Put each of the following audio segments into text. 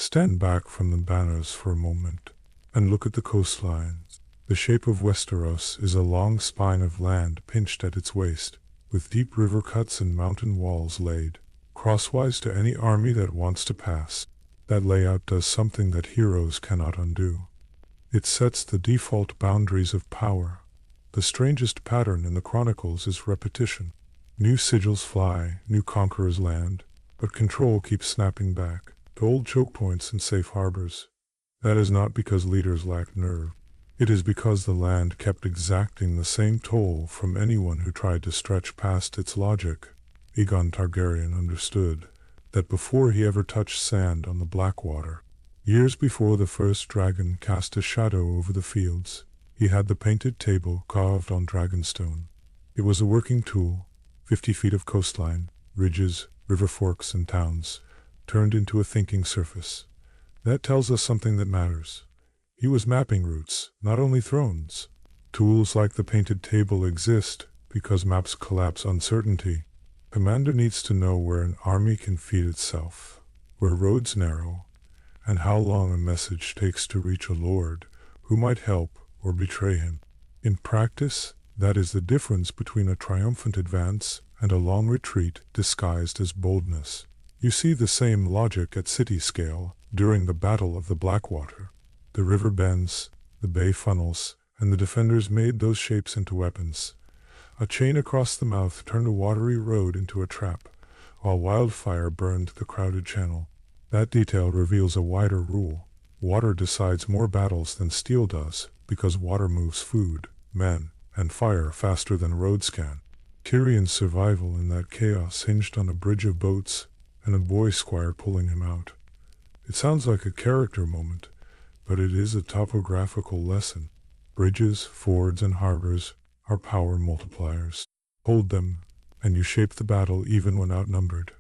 Stand back from the banners for a moment and look at the coastlines. The shape of Westeros is a long spine of land pinched at its waist, with deep river cuts and mountain walls laid crosswise to any army that wants to pass. That layout does something that heroes cannot undo. It sets the default boundaries of power. The strangest pattern in the chronicles is repetition. New sigils fly, new conquerors land, but control keeps snapping back to old choke points and safe harbors. That is not because leaders lacked nerve. It is because the land kept exacting the same toll from anyone who tried to stretch past its logic. Aegon Targaryen understood that before he ever touched sand on the Blackwater, years before the first dragon cast a shadow over the fields, he had the painted table carved on dragonstone. It was a working tool, 50 feet of coastline, ridges, river forks, and towns, turned into a thinking surface. That tells us something that matters. He was mapping routes, not only thrones. Tools like the painted table exist because maps collapse uncertainty. Commander needs to know where an army can feed itself, where roads narrow, and how long a message takes to reach a lord who might help or betray him. In practice, that is the difference between a triumphant advance and a long retreat disguised as boldness. You see the same logic at city scale during the Battle of the Blackwater. The river bends, the bay funnels, and the defenders made those shapes into weapons. A chain across the mouth turned a watery road into a trap, while wildfire burned the crowded channel. That detail reveals a wider rule. Water decides more battles than steel does, because water moves food, men, and fire faster than roads can. Tyrion's survival in that chaos hinged on a bridge of boats and a boy squire pulling him out. It sounds like a character moment, but it is a topographical lesson. Bridges, fords, and harbors are power multipliers. Hold them, and you shape the battle even when outnumbered.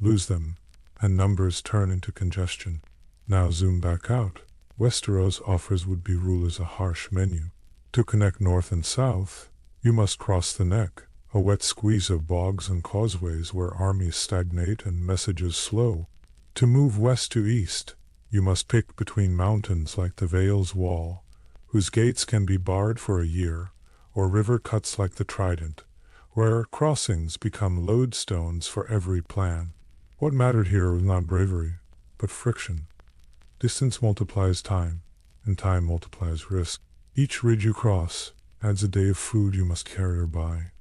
Lose them, and numbers turn into congestion. Now zoom back out. Westeros offers would-be rulers a harsh menu. To connect north and south, you must cross the neck, a wet squeeze of bogs and causeways where armies stagnate and messages slow. To move west to east, you must pick between mountains like the Vale's wall, whose gates can be barred for a year, or river cuts like the Trident, where crossings become lodestones for every plan. What mattered here was not bravery, but friction. Distance multiplies time, and time multiplies risk. Each ridge you cross adds a day of food you must carry or buy.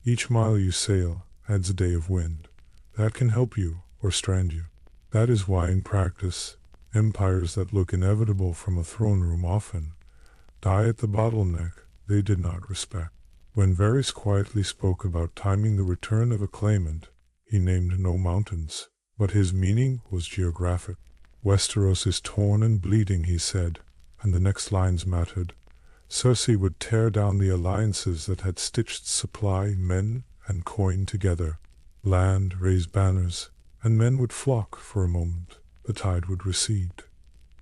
Each mile you sail adds a day of wind. That can help you or strand you. That is why in practice, empires that look inevitable from a throne room often die at the bottleneck they did not respect. When Varys quietly spoke about timing the return of a claimant, he named no mountains, but his meaning was geographic. Westeros is torn and bleeding, he said, and the next lines mattered. Cersei would tear down the alliances that had stitched supply, men, and coin together. Land raised banners, and men would flock for a moment. The tide would recede.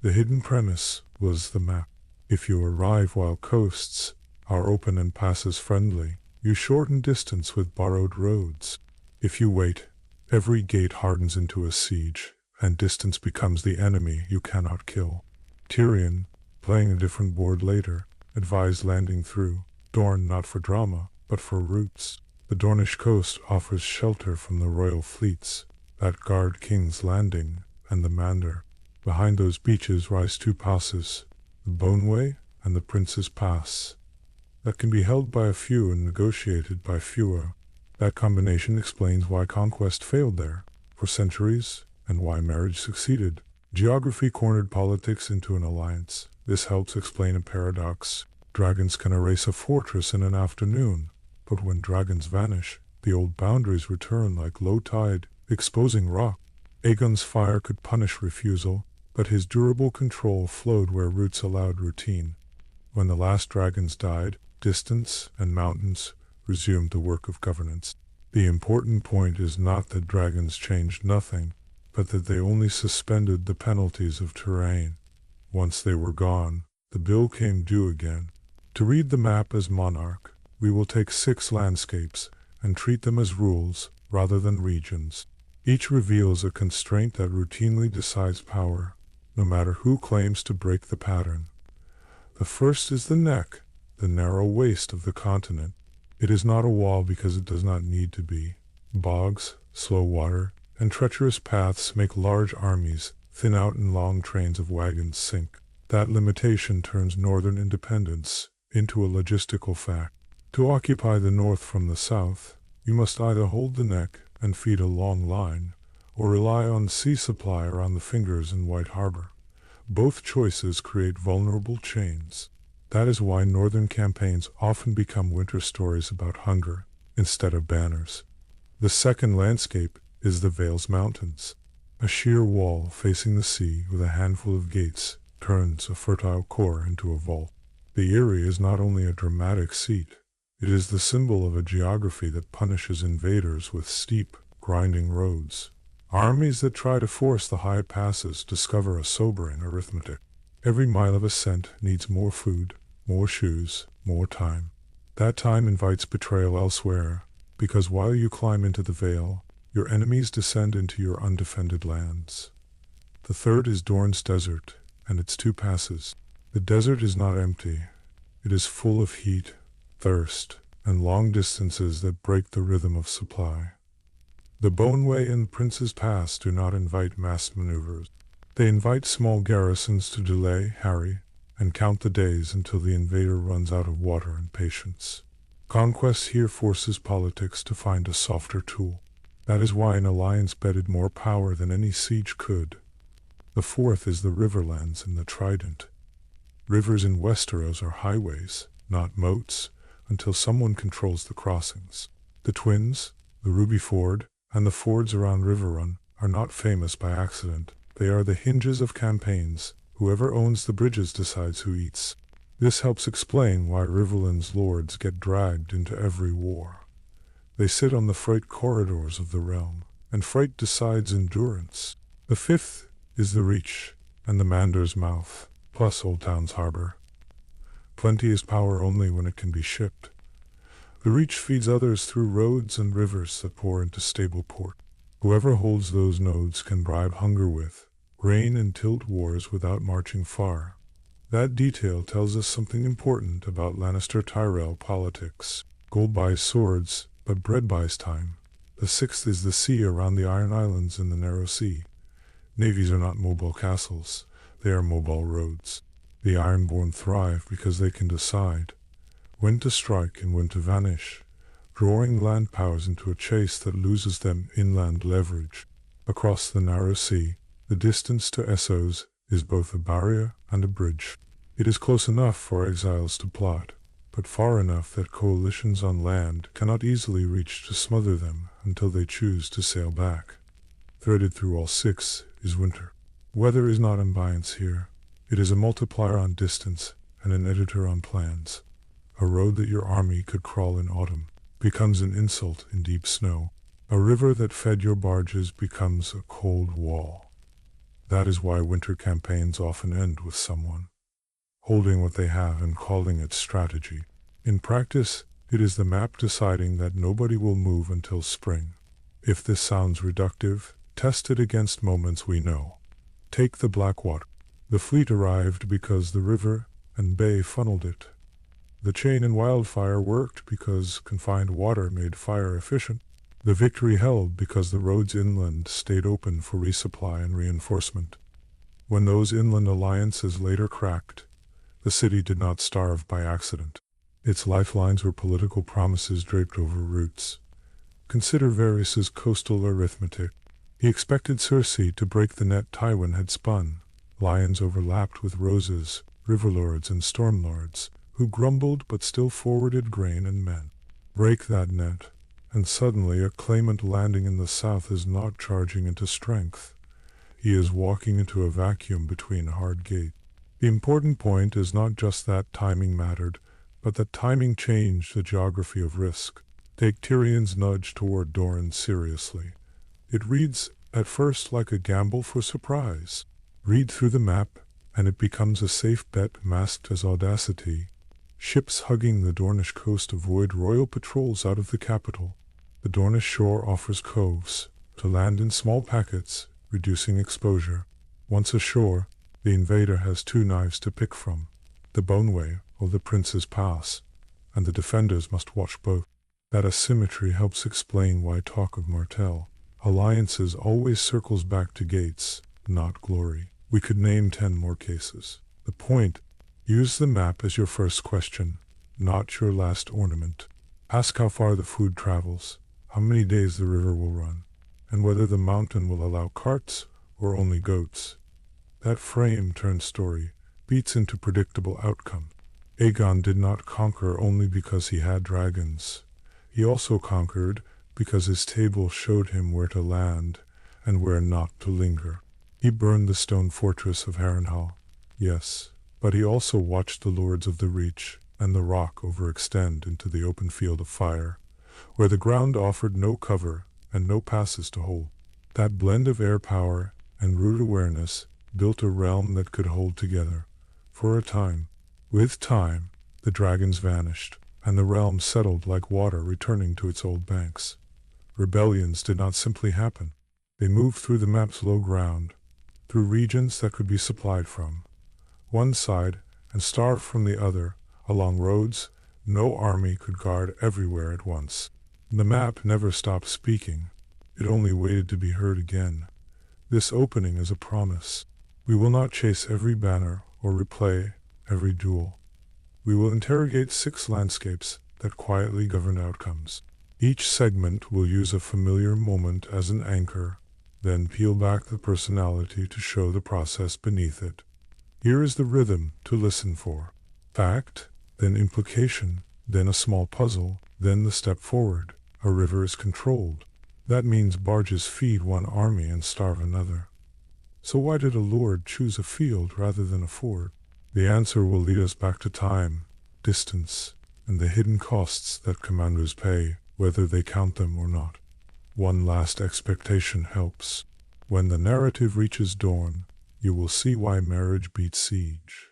The hidden premise was the map. If you arrive while coasts are open and passes friendly, you shorten distance with borrowed roads. If you wait, every gate hardens into a siege, and distance becomes the enemy you cannot kill. Tyrion, playing a different board later, advised landing through Dorne not for drama, but for roots. The Dornish coast offers shelter from the royal fleets that guard King's Landing and the Mander. Behind those beaches rise two passes, the Boneway and the Prince's Pass, that can be held by a few and negotiated by fewer. That combination explains why conquest failed there for centuries and why marriage succeeded. Geography cornered politics into an alliance. This helps explain a paradox. Dragons can erase a fortress in an afternoon, but when dragons vanish, the old boundaries return like low tide, exposing rock. Aegon's fire could punish refusal, but his durable control flowed where roots allowed routine. When the last dragons died, distance and mountains resumed the work of governance. The important point is not that dragons changed nothing, but that they only suspended the penalties of terrain. Once they were gone, the bill came due again. To read the map as monarch, we will take 6 landscapes and treat them as rules rather than regions. Each reveals a constraint that routinely decides power. no matter who claims to break the pattern. The first is the neck, the narrow waist of the continent. It is not a wall because it does not need to be. Bogs, slow water, and treacherous paths make large armies thin out and long trains of wagons sink. That limitation turns northern independence into a logistical fact. To occupy the north from the south, you must either hold the neck and feed a long line, or rely on sea supply around the fingers in White Harbor. Both choices create vulnerable chains. That is why northern campaigns often become winter stories about hunger instead of banners. The second landscape is the Vale's mountains. A sheer wall facing the sea with a handful of gates turns a fertile core into a vault. The Eyrie is not only a dramatic seat, it is the symbol of a geography that punishes invaders with steep, grinding roads. Armies that try to force the high passes discover a sobering arithmetic. Every mile of ascent needs more food, more shoes, more time. That time invites betrayal elsewhere, because while you climb into the Vale, your enemies descend into your undefended lands. The third is Dorne's desert, and its two passes. The desert is not empty. It is full of heat, thirst, and long distances that break the rhythm of supply. The Boneway and Prince's Pass do not invite massed maneuvers. They invite small garrisons to delay, harry, and count the days until the invader runs out of water and patience. Conquest here forces politics to find a softer tool. That is why an alliance betted more power than any siege could. The fourth is the Riverlands and the Trident. Rivers in Westeros are highways, not moats, until someone controls the crossings. The Twins, the Ruby Ford, and the fords around Riverrun are not famous by accident. They are the hinges of campaigns. Whoever owns the bridges decides who eats. This helps explain why Riverland's lords get dragged into every war. They sit on the freight corridors of the realm, and freight decides endurance. The fifth is the Reach, and the Mander's Mouth, plus Old Town's harbor. Plenty is power only when it can be shipped. The Reach feeds others through roads and rivers that pour into stable port. Whoever holds those nodes can bribe hunger with grain and tilt wars without marching far. That detail tells us something important about Lannister-Tyrell politics. Gold buys swords, but bread buys time. The sixth is the sea around the Iron Islands in the Narrow Sea. Navies are not mobile castles, they are mobile roads. The Ironborn thrive because they can decide when to strike and when to vanish, drawing land powers into a chase that loses them inland leverage. Across the Narrow Sea, the distance to Essos is both a barrier and a bridge. It is close enough for exiles to plot, but far enough that coalitions on land cannot easily reach to smother them until they choose to sail back. Threaded through all six is winter. Weather is not ambience here. It is a multiplier on distance and an editor on plans. A road that your army could crawl in autumn becomes an insult in deep snow. A river that fed your barges becomes a cold wall. That is why winter campaigns often end with someone holding what they have and calling it strategy. In practice, it is the map deciding that nobody will move until spring. If this sounds reductive, test it against moments we know. Take the Blackwater. The fleet arrived because the river and bay funneled it. The chain and wildfire worked because confined water made fire efficient. The victory held because the roads inland stayed open for resupply and reinforcement. When those inland alliances later cracked, the city did not starve by accident. Its lifelines were political promises draped over roots. Consider Varys's coastal arithmetic. He expected Cersei to break the net Tywin had spun. Lions overlapped with roses, riverlords and stormlords, who grumbled but still forwarded grain and men. Break that net, and suddenly a claimant landing in the south is not charging into strength. He is walking into a vacuum between hard gates. The important point is not just that timing mattered, but that timing changed the geography of risk. Take Tyrion's nudge toward Dorne seriously. It reads, at first, like a gamble for surprise. Read through the map, and it becomes a safe bet masked as audacity. Ships hugging the Dornish coast avoid royal patrols out of the capital. The Dornish shore offers coves to land in small packets, reducing exposure. Once ashore, The invader has two knives to pick from, the Boneway or the Prince's Pass, and the defenders must watch both. That asymmetry helps explain why talk of Martell alliances always circles back to gates, not glory. We could name 10 more cases. The point: use the map as your first question, not your last ornament. Ask how far the food travels, how many days the river will run, and whether the mountain will allow carts or only goats. That frame-turned story beats into predictable outcome. Aegon did not conquer only because he had dragons. He also conquered because his table showed him where to land and where not to linger. He burned the stone fortress of Harrenhal, yes, but he also watched the Lords of the Reach and the Rock overextend into the open field of fire, where the ground offered no cover and no passes to hold. That blend of air power and root awareness built a realm that could hold together, for a time. With time, the dragons vanished, and the realm settled like water returning to its old banks. Rebellions did not simply happen. They moved through the map's low ground, through regions that could be supplied from one side and starved from the other, along roads no army could guard everywhere at once. The map never stopped speaking. It only waited to be heard again. This opening is a promise. We will not chase every banner or replay every duel. We will interrogate 6 landscapes that quietly govern outcomes. Each segment will use a familiar moment as an anchor, then peel back the personality to show the process beneath it. Here is the rhythm to listen for. Fact, then implication, then a small puzzle, then the step forward. A river is controlled. That means barges feed one army and starve another. So why did a lord choose a field rather than a ford? The answer will lead us back to time, distance, and the hidden costs that commanders pay, whether they count them or not. One last expectation helps. When the narrative reaches Dorne, you will see why marriage beats siege.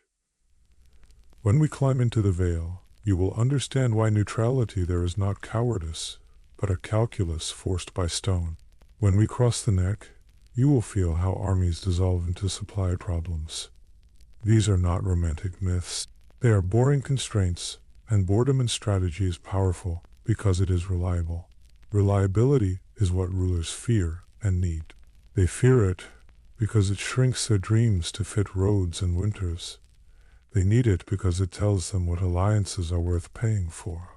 When we climb into the Vale, you will understand why neutrality there is not cowardice, but a calculus forced by stone. When we cross the neck, you will feel how armies dissolve into supply problems. These are not romantic myths. They are boring constraints, and boredom in strategy is powerful because it is reliable. Reliability is what rulers fear and need. They fear it because it shrinks their dreams to fit roads and winters. They need it because it tells them what alliances are worth paying for.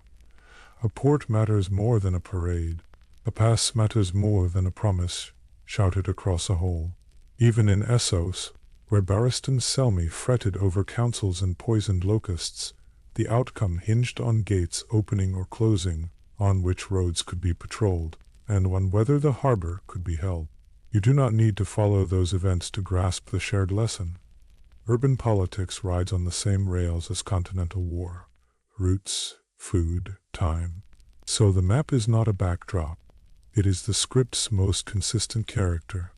A port matters more than a parade. A pass matters more than a promise shouted across a hole. Even in Essos, where Barristan Selmy fretted over councils and poisoned locusts, the outcome hinged on gates opening or closing, on which roads could be patrolled, and on whether the harbor could be held. You do not need to follow those events to grasp the shared lesson. Urban politics rides on the same rails as continental war. Roots, food, time. So the map is not a backdrop. It is the script's most consistent character.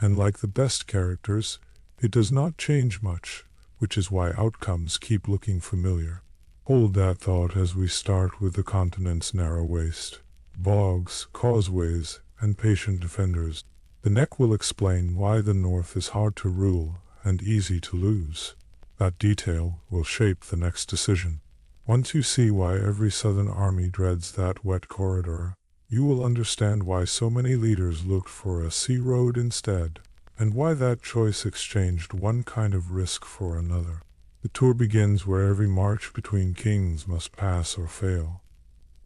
And like the best characters, it does not change much, which is why outcomes keep looking familiar. Hold that thought as we start with the continent's narrow waist. Bogs, causeways, and patient defenders. The neck will explain why the north is hard to rule and easy to lose. That detail will shape the next decision. Once you see why every southern army dreads that wet corridor, you will understand why so many leaders looked for a sea road instead, and why that choice exchanged one kind of risk for another. The tour begins where every march between kings must pass or fail.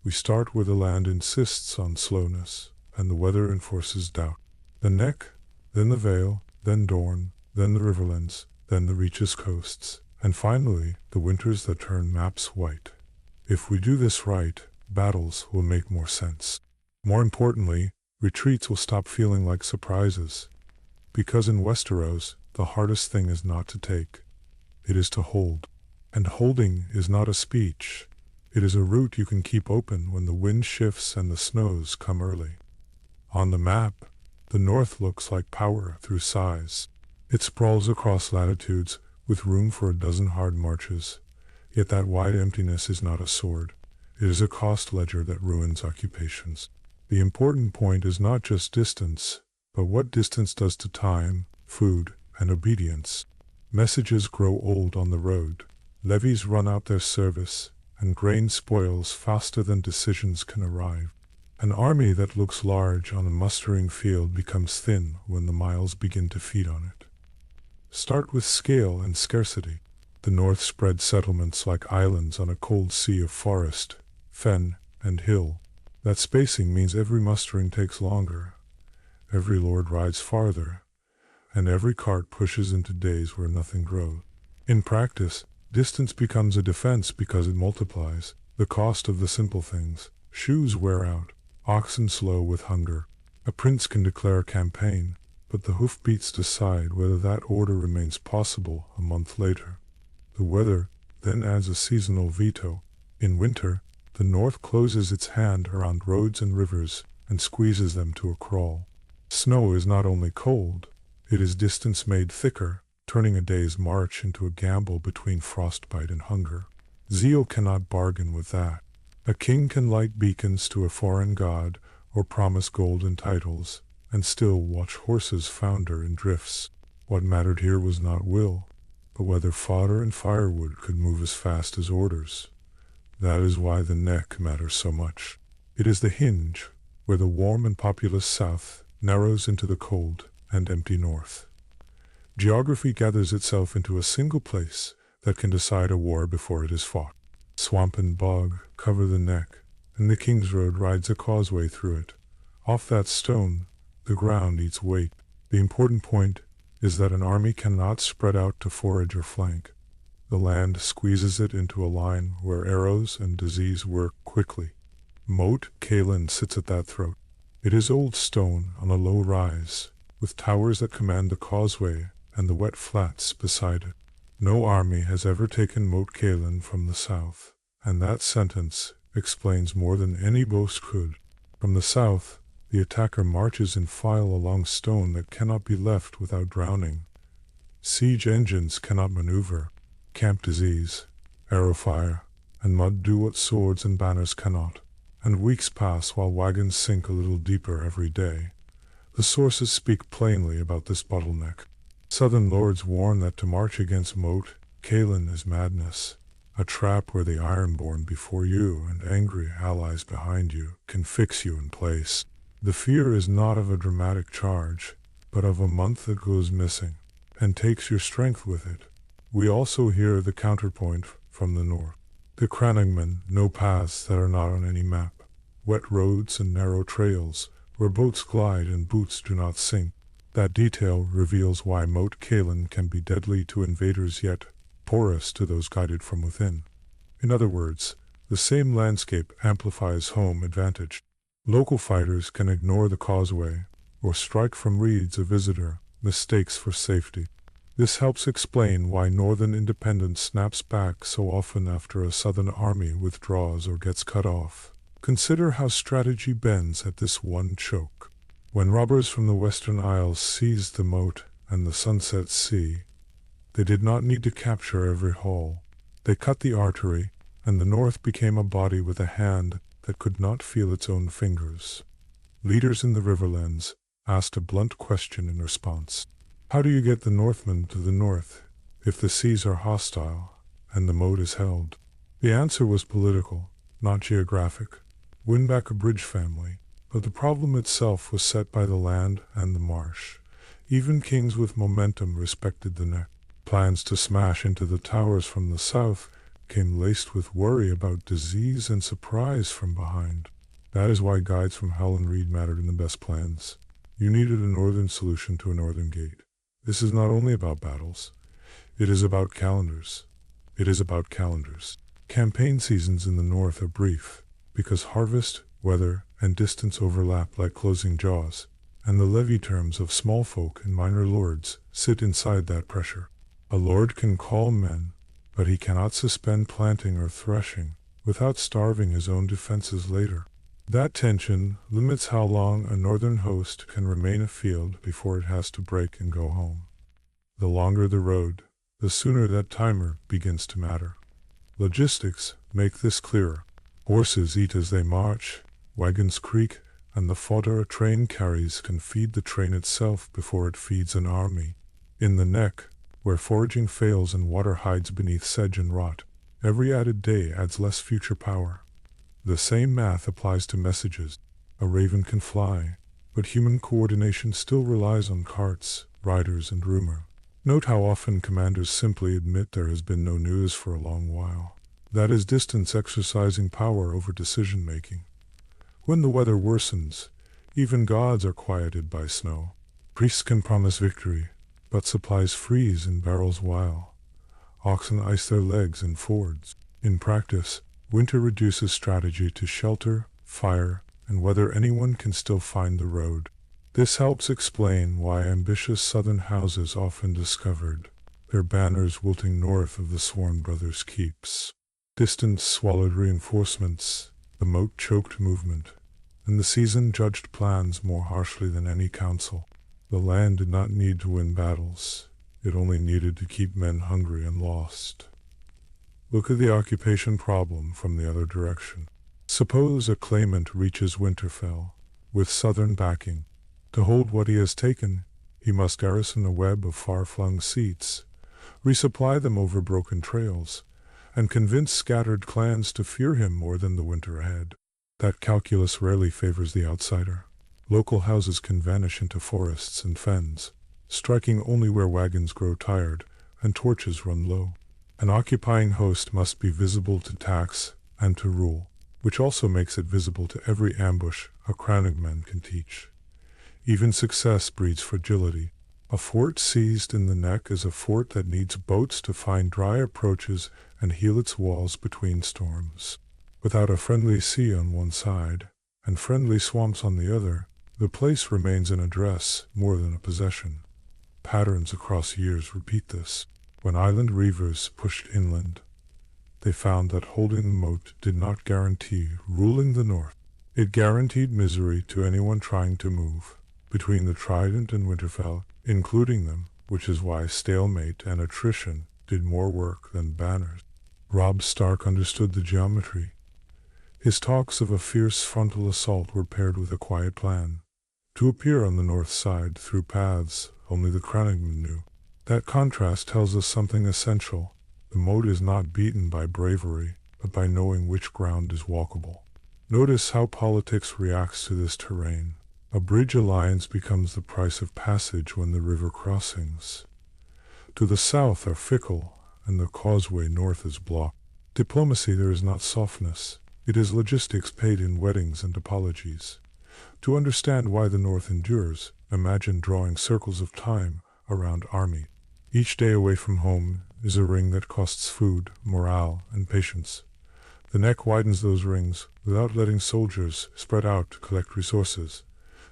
We start where the land insists on slowness, and the weather enforces doubt. The neck, then the Vale, then Dorne, then the Riverlands, then the Reach's coasts, and finally the winters that turn maps white. If we do this right, battles will make more sense. More importantly, retreats will stop feeling like surprises. Because in Westeros, the hardest thing is not to take. It is to hold. And holding is not a speech. It is a route you can keep open when the wind shifts and the snows come early. On the map, the north looks like power through size. It sprawls across latitudes with room for a dozen hard marches. Yet that wide emptiness is not a sword. It is a cost ledger that ruins occupations. The important point is not just distance, but what distance does to time, food, and obedience. Messages grow old on the road, levies run out their service, and grain spoils faster than decisions can arrive. An army that looks large on a mustering field becomes thin when the miles begin to feed on it. Start with scale and scarcity. The north spread settlements like islands on a cold sea of forest, fen, and hill. That spacing means every mustering takes longer, every lord rides farther, and every cart pushes into days where nothing grows. In practice, distance becomes a defense because it multiplies the cost of the simple things. Shoes wear out, oxen slow with hunger. A prince can declare a campaign, but the hoofbeats decide whether that order remains possible a month later. The weather then adds a seasonal veto. In winter, the north closes its hand around roads and rivers and squeezes them to a crawl. Snow is not only cold, it is distance made thicker, turning a day's march into a gamble between frostbite and hunger. Zeal cannot bargain with that. A king can light beacons to a foreign god or promise golden titles, and still watch horses founder in drifts. What mattered here was not will, but whether fodder and firewood could move as fast as orders. That is why the neck matters so much. It is the hinge where the warm and populous south narrows into the cold and empty north. Geography gathers itself into a single place that can decide a war before it is fought. Swamp and bog cover the neck, and the King's Road rides a causeway through it. Off that stone, the ground eats weight. The important point is that an army cannot spread out to forage or flank. The land squeezes it into a line where arrows and disease work quickly. Moat Caelan sits at that throat. It is old stone on a low rise, with towers that command the causeway and the wet flats beside it. No army has ever taken Moat Caelan from the south, and that sentence explains more than any boast could. From the south, the attacker marches in file along stone that cannot be left without drowning. Siege engines cannot maneuver. Camp disease, arrow fire, and mud do what swords and banners cannot. And weeks pass while wagons sink a little deeper every day. The sources speak plainly about this bottleneck. Southern lords warn that to march against Moat Caelan is madness, a trap where the Ironborn before you and angry allies behind you can fix you in place. The fear is not of a dramatic charge, but of a month that goes missing, and takes your strength with it. We also hear the counterpoint from the north. The Crannogmen know paths that are not on any map, wet roads and narrow trails, where boats glide and boots do not sink. That detail reveals why Moat Caelan can be deadly to invaders yet porous to those guided from within. In other words, the same landscape amplifies home advantage. Local fighters can ignore the causeway, or strike from reeds a visitor, mistakes for safety. This helps explain why northern independence snaps back so often after a southern army withdraws or gets cut off. Consider how strategy bends at this one choke. When robbers from the Western Isles seized the moat and the Sunset Sea, they did not need to capture every hall. They cut the artery, and the north became a body with a hand that could not feel its own fingers. Leaders in the Riverlands asked a blunt question in response. How do you get the Northmen to the north if the seas are hostile and the moat is held? The answer was political, not geographic. Win back a bridge family, but the problem itself was set by the land and the marsh. Even kings with momentum respected the neck. Plans to smash into the towers from the south came laced with worry about disease and surprise from behind. That is why guides from Howland Reed mattered in the best plans. You needed a northern solution to a northern gate. This is not only about battles. It is about calendars. It is about calendars. Campaign seasons in the north are brief, because harvest, weather, and distance overlap like closing jaws, and the levy terms of small folk and minor lords sit inside that pressure. A lord can call men, but he cannot suspend planting or threshing without starving his own defenses later. That tension limits how long a northern host can remain afield before it has to break and go home. The longer the road, the sooner that timer begins to matter. Logistics make this clearer. Horses eat as they march, wagons creak, and the fodder a train carries can feed the train itself before it feeds an army. In the neck, where foraging fails and water hides beneath sedge and rot. Every added day adds less future power. The same math applies to messages. A raven can fly, but human coordination still relies on carts, riders, and rumor. Note how often commanders simply admit there has been no news for a long while. That is distance exercising power over decision-making. When the weather worsens, even gods are quieted by snow. Priests can promise victory, but supplies freeze in barrels while oxen ice their legs in fords. In practice, winter reduces strategy to shelter, fire, and whether anyone can still find the road. This helps explain why ambitious southern houses often discovered their banners wilting north of the Sworn Brothers' keeps. Distance swallowed reinforcements, the moat choked movement, and the season judged plans more harshly than any council. The land did not need to win battles. It only needed to keep men hungry and lost. Look at the occupation problem from the other direction. Suppose a claimant reaches Winterfell with southern backing. To hold what he has taken, he must garrison a web of far-flung seats, resupply them over broken trails, and convince scattered clans to fear him more than the winter ahead. That calculus rarely favors the outsider. Local houses can vanish into forests and fens, striking only where wagons grow tired and torches run low. An occupying host must be visible to tax and to rule, which also makes it visible to every ambush a crannogman can teach. Even success breeds fragility. A fort seized in the neck is a fort that needs boats to find dry approaches and heal its walls between storms. Without a friendly sea on one side, and friendly swamps on the other, the place remains an address more than a possession. Patterns across years repeat this. When island reavers pushed inland, they found that holding the moat did not guarantee ruling the north. It guaranteed misery to anyone trying to move between the Trident and Winterfell, including them, which is why stalemate and attrition did more work than banners. Robb Stark understood the geometry. His talks of a fierce frontal assault were paired with a quiet plan to appear on the north side through paths only the crannogman knew. That contrast tells us something essential. The moat is not beaten by bravery, but by knowing which ground is walkable. Notice how politics reacts to this terrain. A bridge alliance becomes the price of passage when the river crossings to the south are fickle, and the causeway north is blocked. Diplomacy there is not softness. It is logistics paid in weddings and apologies. To understand why the north endures, imagine drawing circles of time around army. Each day away from home is a ring that costs food, morale, and patience. The neck widens those rings without letting soldiers spread out to collect resources,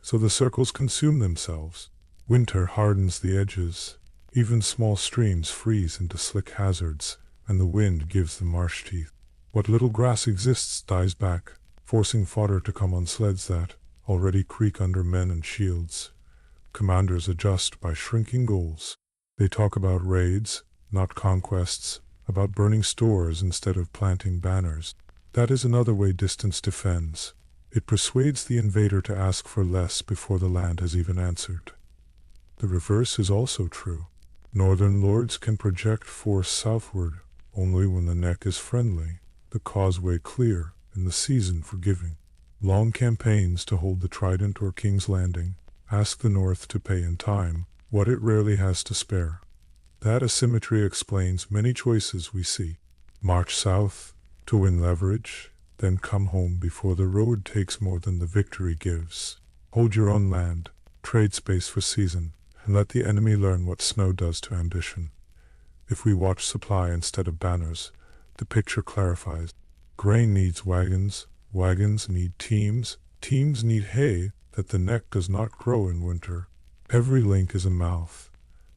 so the circles consume themselves. Winter hardens the edges. Even small streams freeze into slick hazards, and the wind gives them marsh teeth. What little grass exists dies back, forcing fodder to come on sleds that already creak under men and shields. Commanders adjust by shrinking goals. They talk about raids, not conquests, about burning stores instead of planting banners. That is another way distance defends. It persuades the invader to ask for less before the land has even answered. The reverse is also true. Northern lords can project force southward only when the neck is friendly, the causeway clear, and the season forgiving. Long campaigns to hold the Trident or King's Landing ask the north to pay in time what it rarely has to spare. That asymmetry explains many choices we see. March south to win leverage, then come home before the road takes more than the victory gives. Hold your own land, trade space for season, and let the enemy learn what snow does to ambition. If we watch supply instead of banners, the picture clarifies. Grain needs wagons, wagons need teams, teams need hay that the neck does not grow in winter. Every link is a mouth,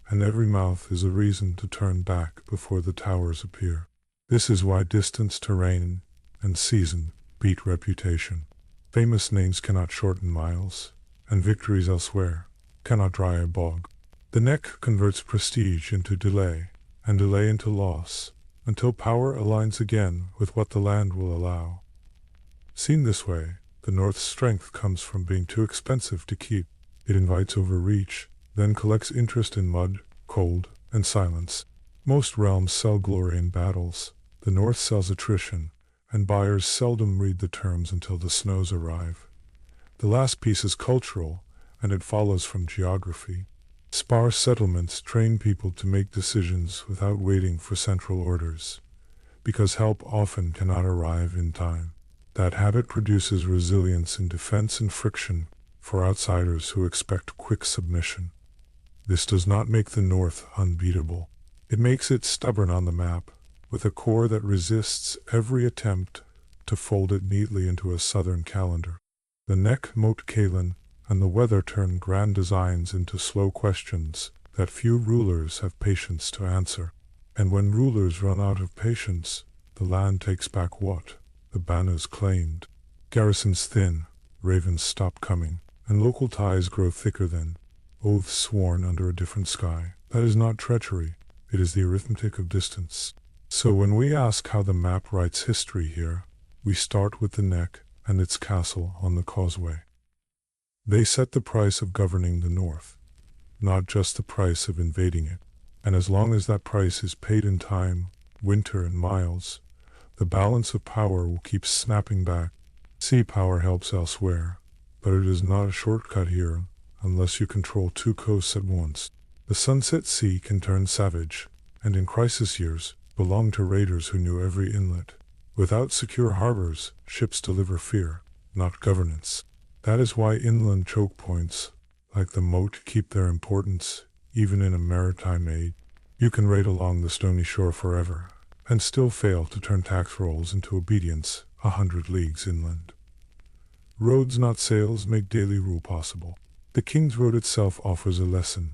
and every mouth is a reason to turn back before the towers appear. This is why distance, terrain, and season beat reputation. Famous names cannot shorten miles, and victories elsewhere cannot dry a bog. The neck converts prestige into delay, and delay into loss, until power aligns again with what the land will allow. Seen this way, the North's strength comes from being too expensive to keep. It invites overreach, then collects interest in mud, cold, and silence. Most realms sell glory in battles. The north sells attrition, and buyers seldom read the terms until the snows arrive. The last piece is cultural, and it follows from geography. Sparse settlements train people to make decisions without waiting for central orders, because help often cannot arrive in time. That habit produces resilience in defense and friction for outsiders who expect quick submission. This does not make the North unbeatable. It makes it stubborn on the map, with a core that resists every attempt to fold it neatly into a southern calendar. The neck moat Kalen and the weather turn grand designs into slow questions that few rulers have patience to answer. And when rulers run out of patience, the land takes back what the banners claimed. Garrisons thin, ravens stop coming, and local ties grow thicker than oaths sworn under a different sky. That is not treachery, it is the arithmetic of distance. So when we ask how the map writes history here, we start with the neck and its castle on the causeway. They set the price of governing the North, not just the price of invading it. And as long as that price is paid in time, winter and miles, the balance of power will keep snapping back. Sea power helps elsewhere, but it is not a shortcut here unless you control two coasts at once. The Sunset Sea can turn savage, and in crisis years, belong to raiders who knew every inlet. Without secure harbors, ships deliver fear, not governance. That is why inland choke points, like the moat, keep their importance, even in a maritime age. You can raid along the stony shore forever, and still fail to turn tax rolls into obedience 100 leagues inland. Roads, not sails, make daily rule possible. The King's Road itself offers a lesson.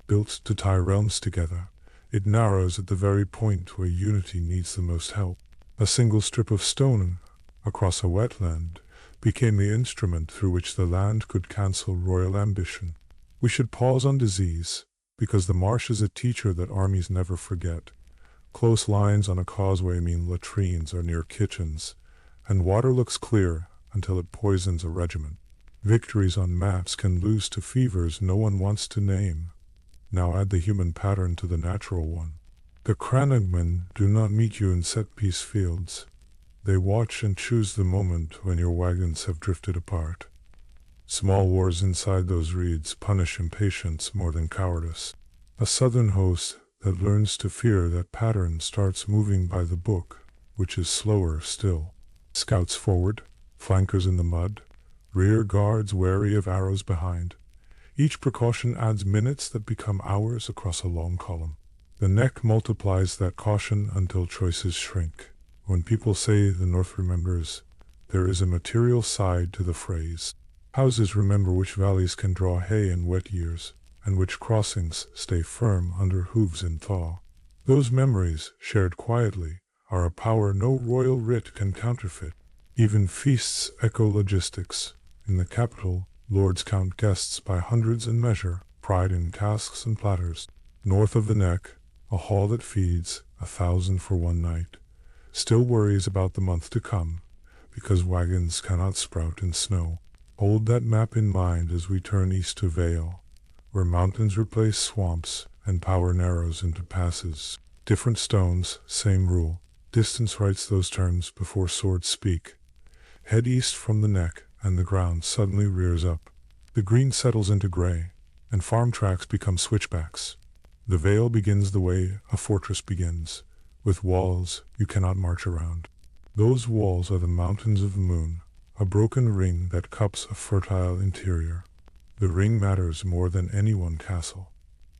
Built to tie realms together, it narrows at the very point where unity needs the most help. A single strip of stone across a wetland became the instrument through which the land could cancel royal ambition. We should pause on disease, because the marsh is a teacher that armies never forget. Close lines on a causeway mean latrines are near kitchens, and water looks clear until it poisons a regiment. Victories on maps can lose to fevers no one wants to name. Now add the human pattern to the natural one. The Crannogmen do not meet you in set-piece fields. They watch and choose the moment when your wagons have drifted apart. Small wars inside those reeds punish impatience more than cowardice. A southern host that learns to fear that pattern starts moving by the book, which is slower still. Scouts forward, flankers in the mud, rear guards wary of arrows behind. Each precaution adds minutes that become hours across a long column. The neck multiplies that caution until choices shrink. When people say the North remembers, there is a material side to the phrase. Houses remember which valleys can draw hay in wet years, and which crossings stay firm under hooves in thaw. Those memories, shared quietly, are a power no royal writ can counterfeit. Even feasts echo logistics. In the capital, lords count guests by hundreds and measure pride in casks and platters. North of the neck, a hall that feeds 1,000 for one night still worries about the month to come, because wagons cannot sprout in snow. Hold that map in mind as we turn east to Vale, where mountains replace swamps and power narrows into passes. Different stones, same rule. Distance writes those terms before swords speak. Head east from the neck, and the ground suddenly rears up. The green settles into gray, and farm tracks become switchbacks. The Vale begins the way a fortress begins, with walls you cannot march around. Those walls are the mountains of the moon, a broken ring that cups a fertile interior. The ring matters more than any one castle,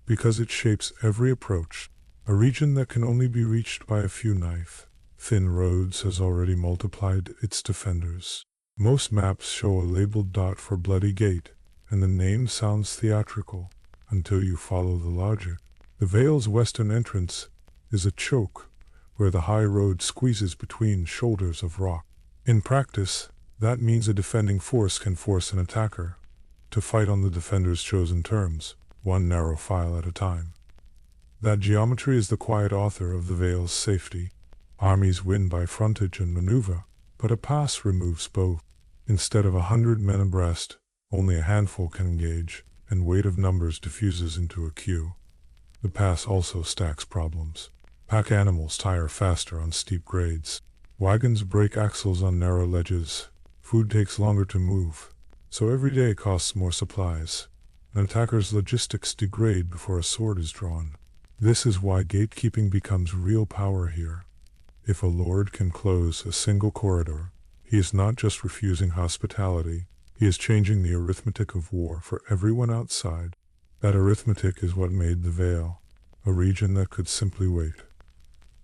because it shapes every approach. A region that can only be reached by a few knife-thin roads has already multiplied its defenders. Most maps show a labeled dot for Bloody Gate, and the name sounds theatrical until you follow the logic. The Vale's western entrance is a choke, where the high road squeezes between shoulders of rock. In practice, that means a defending force can force an attacker to fight on the defender's chosen terms, one narrow file at a time. That geometry is the quiet author of the Vale's safety. Armies win by frontage and maneuver, but a pass removes both. Instead of 100 men abreast, only a handful can engage, and weight of numbers diffuses into a queue. The pass also stacks problems. Pack animals tire faster on steep grades. Wagons break axles on narrow ledges. Food takes longer to move, so every day costs more supplies. An attacker's logistics degrade before a sword is drawn. This is why gatekeeping becomes real power here. If a lord can close a single corridor, he is not just refusing hospitality, he is changing the arithmetic of war for everyone outside. That arithmetic is what made the Vale, a region that could simply wait.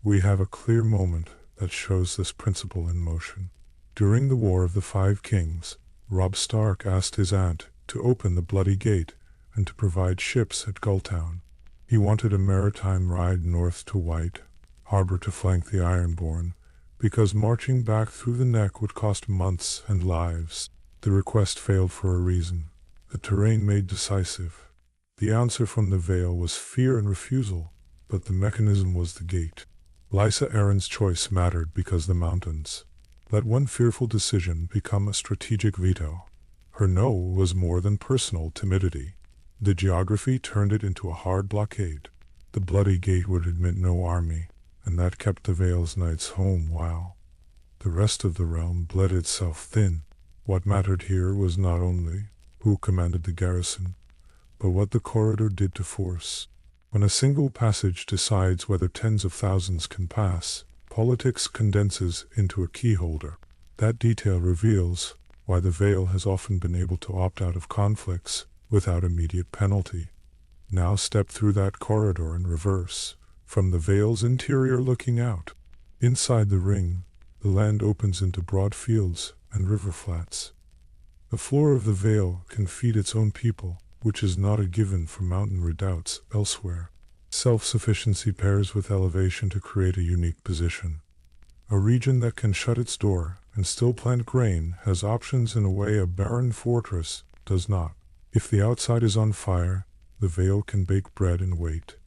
We have a clear moment that shows this principle in motion. During the War of the Five Kings, Robb Stark asked his aunt to open the Bloody Gate and to provide ships at Gulltown. He wanted a maritime ride north to White Harbor to flank the Ironborn, because marching back through the Neck would cost months and lives. The request failed for a reason. The terrain made decisive. The answer from the Vale was fear and refusal, but the mechanism was the gate. Lysa Arryn's choice mattered because the mountains let one fearful decision become a strategic veto. Her no was more than personal timidity. The geography turned it into a hard blockade. The Bloody Gate would admit no army, and that kept the Vale's knights home while the rest of the realm bled itself thin. What mattered here was not only who commanded the garrison, but what the corridor did to force. When a single passage decides whether tens of thousands can pass, politics condenses into a keyholder. That detail reveals why the Vale has often been able to opt out of conflicts without immediate penalty. Now step through that corridor in reverse, from the Vale's interior looking out. Inside the ring, the land opens into broad fields and river flats. The floor of the Vale can feed its own people, which is not a given for mountain redoubts elsewhere. Self-sufficiency pairs with elevation to create a unique position. A region that can shut its door and still plant grain has options in a way a barren fortress does not. If the outside is on fire, the Vale can bake bread and wait.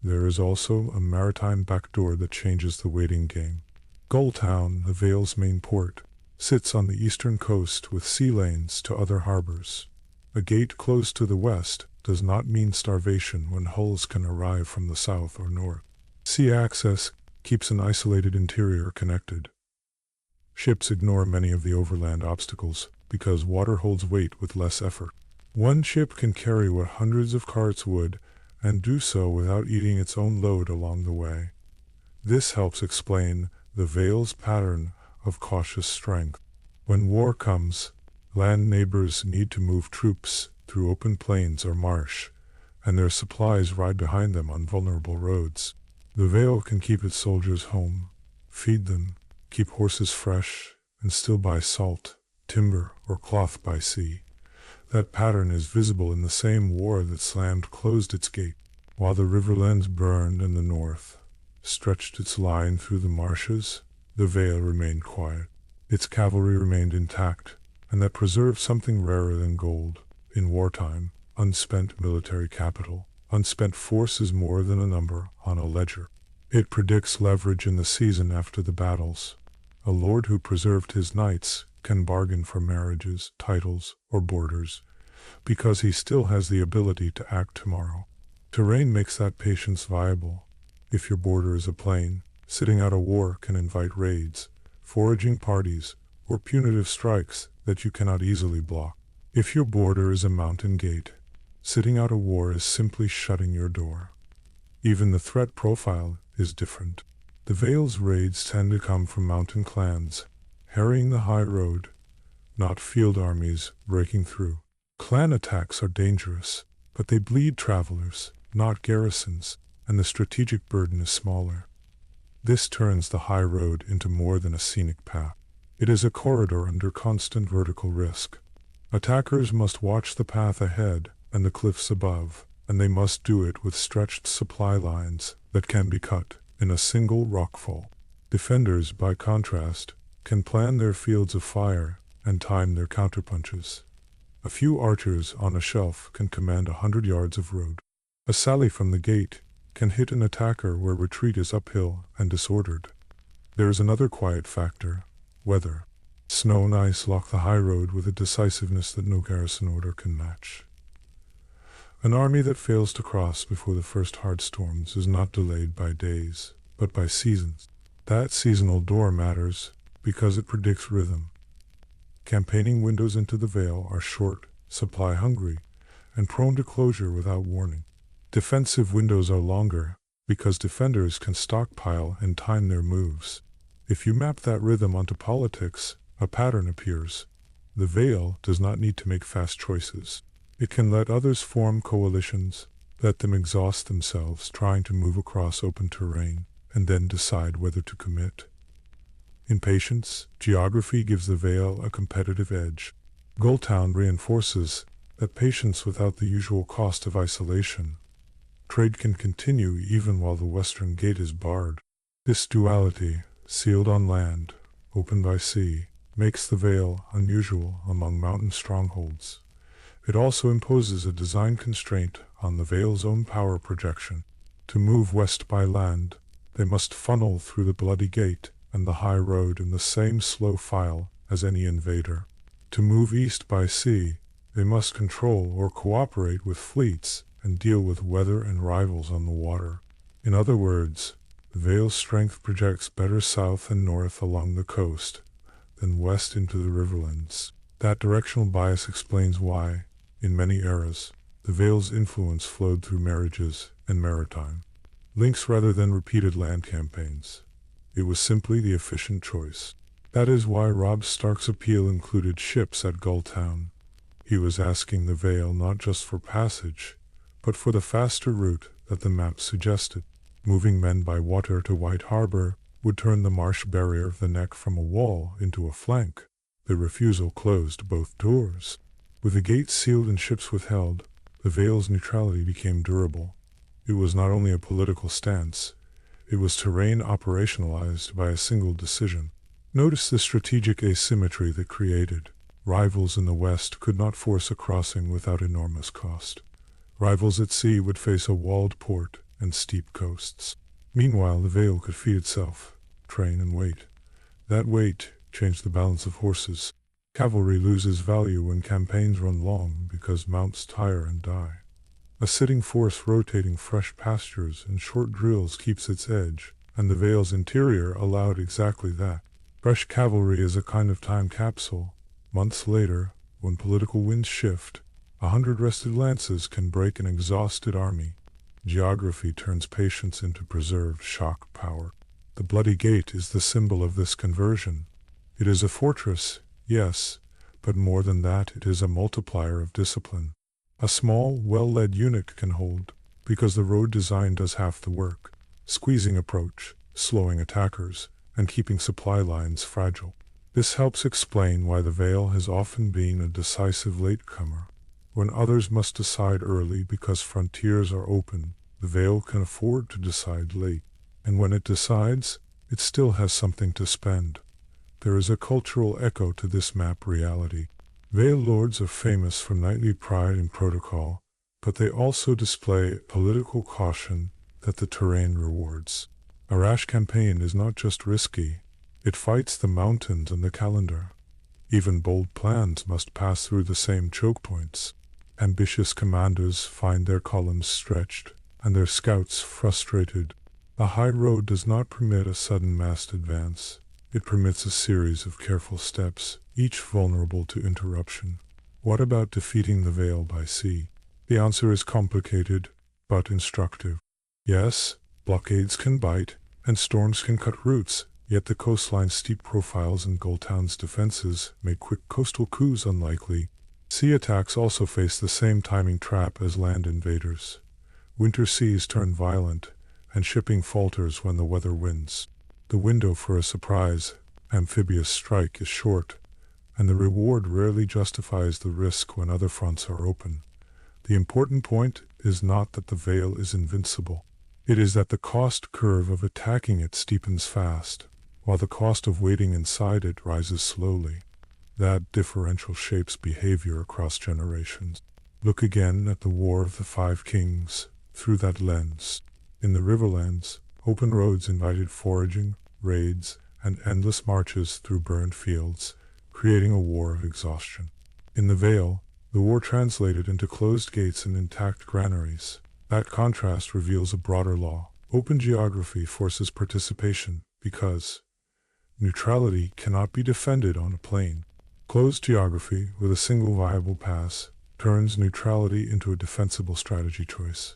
There is also a maritime backdoor that changes the waiting game. Gulltown, the Vale's main port, sits on the eastern coast with sea lanes to other harbors. A gate closed to the west does not mean starvation when hulls can arrive from the south or north. Sea access keeps an isolated interior connected. Ships ignore many of the overland obstacles because water holds weight with less effort. One ship can carry what hundreds of carts would, and do so without eating its own load along the way. This helps explain the Vale's pattern of cautious strength. When war comes, land neighbors need to move troops through open plains or marsh, and their supplies ride behind them on vulnerable roads. The Vale can keep its soldiers home, feed them, keep horses fresh, and still buy salt, timber, or cloth by sea. That pattern is visible in the same war that slammed closed its gate. While the riverlands burned and the north stretched its line through the marshes, the Vale remained quiet. Its cavalry remained intact, and that preserved something rarer than gold. In wartime, unspent military capital, unspent force is more than a number on a ledger. It predicts leverage in the season after the battles. A lord who preserved his knights can bargain for marriages, titles, or borders, because he still has the ability to act tomorrow. Terrain makes that patience viable. If your border is a plain, sitting out a war can invite raids, foraging parties, or punitive strikes that you cannot easily block. If your border is a mountain gate, sitting out a war is simply shutting your door. Even the threat profile is different. The Vale's raids tend to come from mountain clans, harrying the high road, not field armies breaking through. Clan attacks are dangerous, but they bleed travelers, not garrisons, and the strategic burden is smaller. This turns the high road into more than a scenic path. It is a corridor under constant vertical risk. Attackers must watch the path ahead and the cliffs above, and they must do it with stretched supply lines that can be cut in a single rockfall. Defenders, by contrast, can plan their fields of fire and time their counterpunches. A few archers on a shelf can command 100 yards of road. A sally from the gate can hit an attacker where retreat is uphill and disordered. There is another quiet factor: weather. Snow and ice lock the high road with a decisiveness that no garrison order can match. An army that fails to cross before the first hard storms is not delayed by days, but by seasons. That seasonal door matters because it predicts rhythm. Campaigning windows into the Vale are short, supply-hungry, and prone to closure without warning. Defensive windows are longer because defenders can stockpile and time their moves. If you map that rhythm onto politics, a pattern appears. The Vale does not need to make fast choices. It can let others form coalitions, let them exhaust themselves trying to move across open terrain, and then decide whether to commit. In patience, geography gives the Vale a competitive edge. Gulltown reinforces that patience without the usual cost of isolation. Trade can continue even while the western gate is barred. This duality, sealed on land, open by sea, makes the Vale unusual among mountain strongholds. It also imposes a design constraint on the Vale's own power projection. To move west by land, they must funnel through the Bloody Gate and the high road in the same slow file as any invader. To move east by sea, they must control or cooperate with fleets and deal with weather and rivals on the water. In other words, the Vale's strength projects better south and north along the coast than west into the riverlands. That directional bias explains why, in many eras, the Vale's influence flowed through marriages and maritime links rather than repeated land campaigns. It was simply the efficient choice. That is why Robb Stark's appeal included ships at Gulltown. He was asking the Vale not just for passage, but for the faster route that the map suggested. Moving men by water to White Harbor would turn the marsh barrier of the Neck from a wall into a flank. The refusal closed both doors. With the gates sealed and ships withheld, the Vale's neutrality became durable. It was not only a political stance, it was terrain operationalized by a single decision. Notice the strategic asymmetry that created. Rivals in the west could not force a crossing without enormous cost. Rivals at sea would face a walled port and steep coasts. Meanwhile, the Vale could feed itself, train and wait. That wait changed the balance of horses. Cavalry loses value when campaigns run long because mounts tire and die. A sitting force rotating fresh pastures and short drills keeps its edge, and the Vale's interior allowed exactly that. Fresh cavalry is a kind of time capsule. Months later, when political winds shift, 100 rested lances can break an exhausted army. Geography turns patience into preserved shock power. The Bloody Gate is the symbol of this conversion. It is a fortress, yes, but more than that, it is a multiplier of discipline. A small, well-led unit can hold, because the road design does half the work, squeezing approach, slowing attackers, and keeping supply lines fragile. This helps explain why the Vale has often been a decisive latecomer. When others must decide early because frontiers are open, the Vale can afford to decide late. And when it decides, it still has something to spend. There is a cultural echo to this map reality. Vale lords are famous for knightly pride and protocol, but they also display political caution that the terrain rewards. A rash campaign is not just risky, it fights the mountains and the calendar. Even bold plans must pass through the same choke points. Ambitious commanders find their columns stretched, and their scouts frustrated. The high road does not permit a sudden massed advance. It permits a series of careful steps, each vulnerable to interruption. What about defeating the Vale by sea? The answer is complicated, but instructive. Yes, blockades can bite, and storms can cut routes, yet the coastline's steep profiles and Gulltown's defenses make quick coastal coups unlikely. Sea attacks also face the same timing trap as land invaders. Winter seas turn violent, and shipping falters when the weather wins. The window for a surprise, amphibious strike is short, and the reward rarely justifies the risk when other fronts are open. The important point is not that the Vale is invincible. It is that the cost curve of attacking it steepens fast, while the cost of waiting inside it rises slowly. That differential shapes behavior across generations. Look again at the War of the Five Kings through that lens. In the Riverlands, open roads invited foraging, raids, and endless marches through burned fields, creating a war of exhaustion. In the Vale, The war translated into closed gates and intact granaries. That contrast reveals a broader law. Open geography forces participation, because neutrality cannot be defended on a plain. Closed geography, with a single viable pass, turns neutrality into a defensible strategy choice.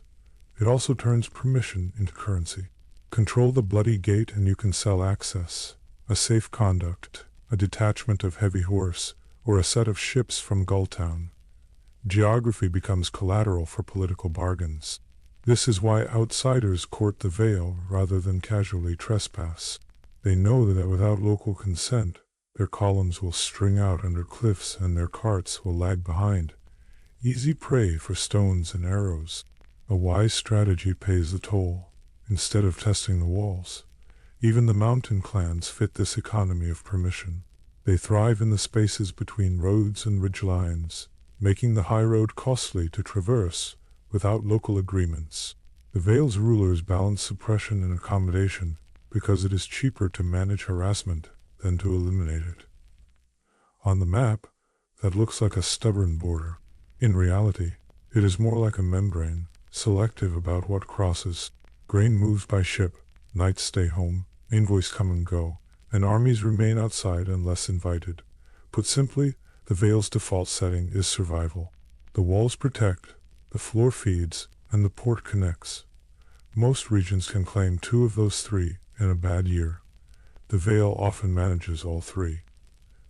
It also turns permission into currency. Control the bloody gate and you can sell access, a safe conduct, a detachment of heavy horse, or a set of ships from Gulltown. Geography becomes collateral for political bargains. This is why outsiders court the Vale rather than casually trespass. They know that without local consent, their columns will string out under cliffs and their carts will lag behind. Easy prey for stones and arrows. A wise strategy pays the toll, instead of testing the walls. Even the mountain clans fit this economy of permission. They thrive in the spaces between roads and ridgelines, making the high road costly to traverse without local agreements. The Vale's rulers balance suppression and accommodation because it is cheaper to manage harassment than to eliminate it. On the map, that looks like a stubborn border. In reality, it is more like a membrane, selective about what crosses. Grain moves by ship, knights stay home, envoys come and go, and armies remain outside unless invited. Put simply, the Vale's default setting is survival. The walls protect, the floor feeds, and the port connects. Most regions can claim 2 of those 3 in a bad year. The Vale often manages all 3.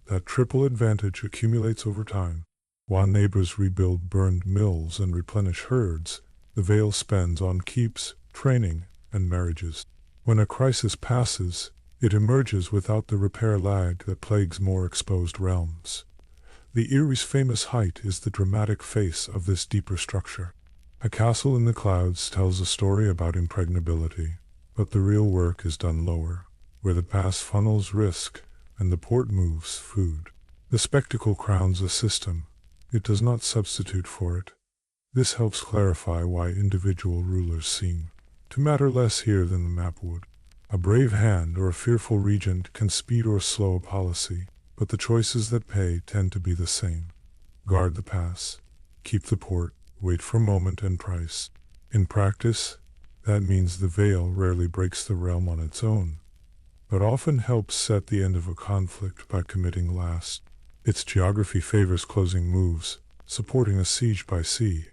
That triple advantage accumulates over time. While neighbors rebuild burned mills and replenish herds, the Vale spends on keeps, training, and marriages. When a crisis passes, it emerges without the repair lag that plagues more exposed realms. The Erie's famous height is the dramatic face of this deeper structure. A castle in the clouds tells a story about impregnability, but the real work is done lower, where the pass funnels risk and the port moves food. The spectacle crowns a system. It does not substitute for it. This helps clarify why individual rulers seem to matter less here than the map would. A brave hand or a fearful regent can speed or slow a policy, but the choices that pay tend to be the same. Guard the pass, keep the port, wait for moment and price. In practice, that means the Vale rarely breaks the realm on its own, but often helps set the end of a conflict by committing last. Its geography favors closing moves, supporting a siege by sea,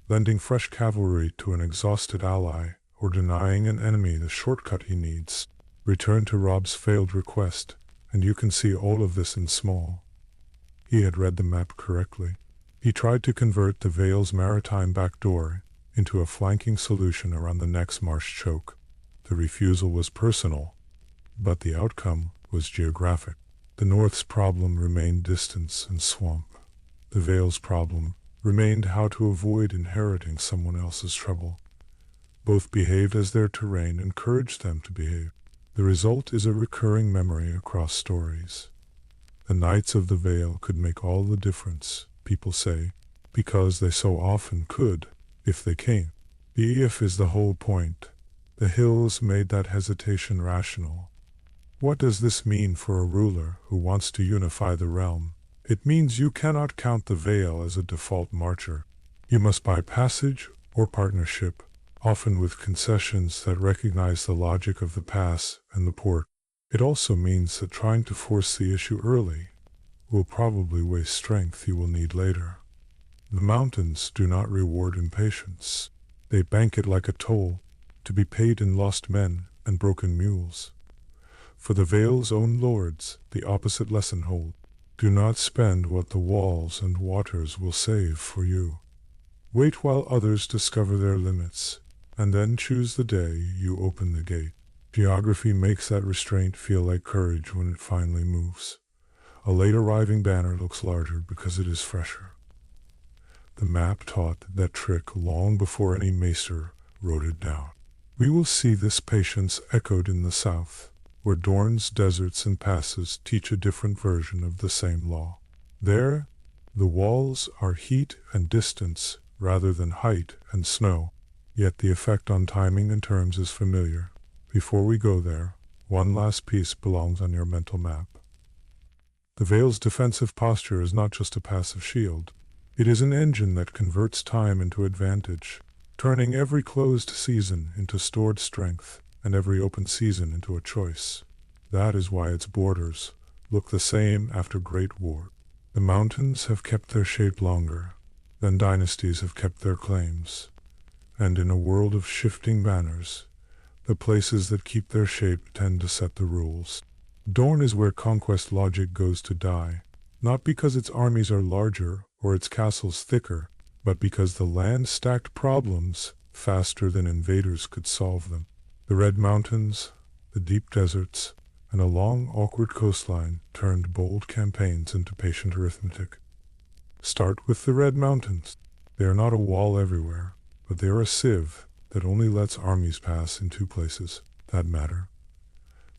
lending fresh cavalry to an exhausted ally, or denying an enemy the shortcut he needs. Return to Rob's failed request, and you can see all of this in small. He had read the map correctly. He tried to convert the Vale's maritime backdoor into a flanking solution around the next marsh choke. The refusal was personal, but the outcome was geographic. The North's problem remained distance and swamp. The Vale's problem remained how to avoid inheriting someone else's trouble. Both behaved as their terrain encouraged them to behave. The result is a recurring memory across stories. The Knights of the Vale could make all the difference, people say, because they so often could, if they came. The if is the whole point. The hills made that hesitation rational. What does this mean for a ruler who wants to unify the realm? It means you cannot count the Vale as a default marcher. You must buy passage or partnership, often with concessions that recognize the logic of the pass and the port. It also means that trying to force the issue early will probably waste strength you will need later. The mountains do not reward impatience. They bank it like a toll, to be paid in lost men and broken mules. For the Vale's own lords, the opposite lesson holds. Do not spend what the walls and waters will save for you. Wait while others discover their limits, and then choose the day you open the gate. Geography makes that restraint feel like courage when it finally moves. A late arriving banner looks larger because it is fresher. The map taught that trick long before any maester wrote it down. We will see this patience echoed in the south, where Dorne's deserts and passes teach a different version of the same law. There, the walls are heat and distance rather than height and snow, yet the effect on timing and terms is familiar. Before we go there, one last piece belongs on your mental map. The Vale's defensive posture is not just a passive shield. It is an engine that converts time into advantage, turning every closed season into stored strength and every open season into a choice. That is why its borders look the same after Great War. The mountains have kept their shape longer than dynasties have kept their claims, and in a world of shifting banners, the places that keep their shape tend to set the rules. Dorne is where conquest logic goes to die, not because its armies are larger or its castles thicker, but because the land stacked problems faster than invaders could solve them. The Red Mountains, the deep deserts, and a long, awkward coastline turned bold campaigns into patient arithmetic. Start with the Red Mountains. They are not a wall everywhere, but they are a sieve that only lets armies pass in two places that matter: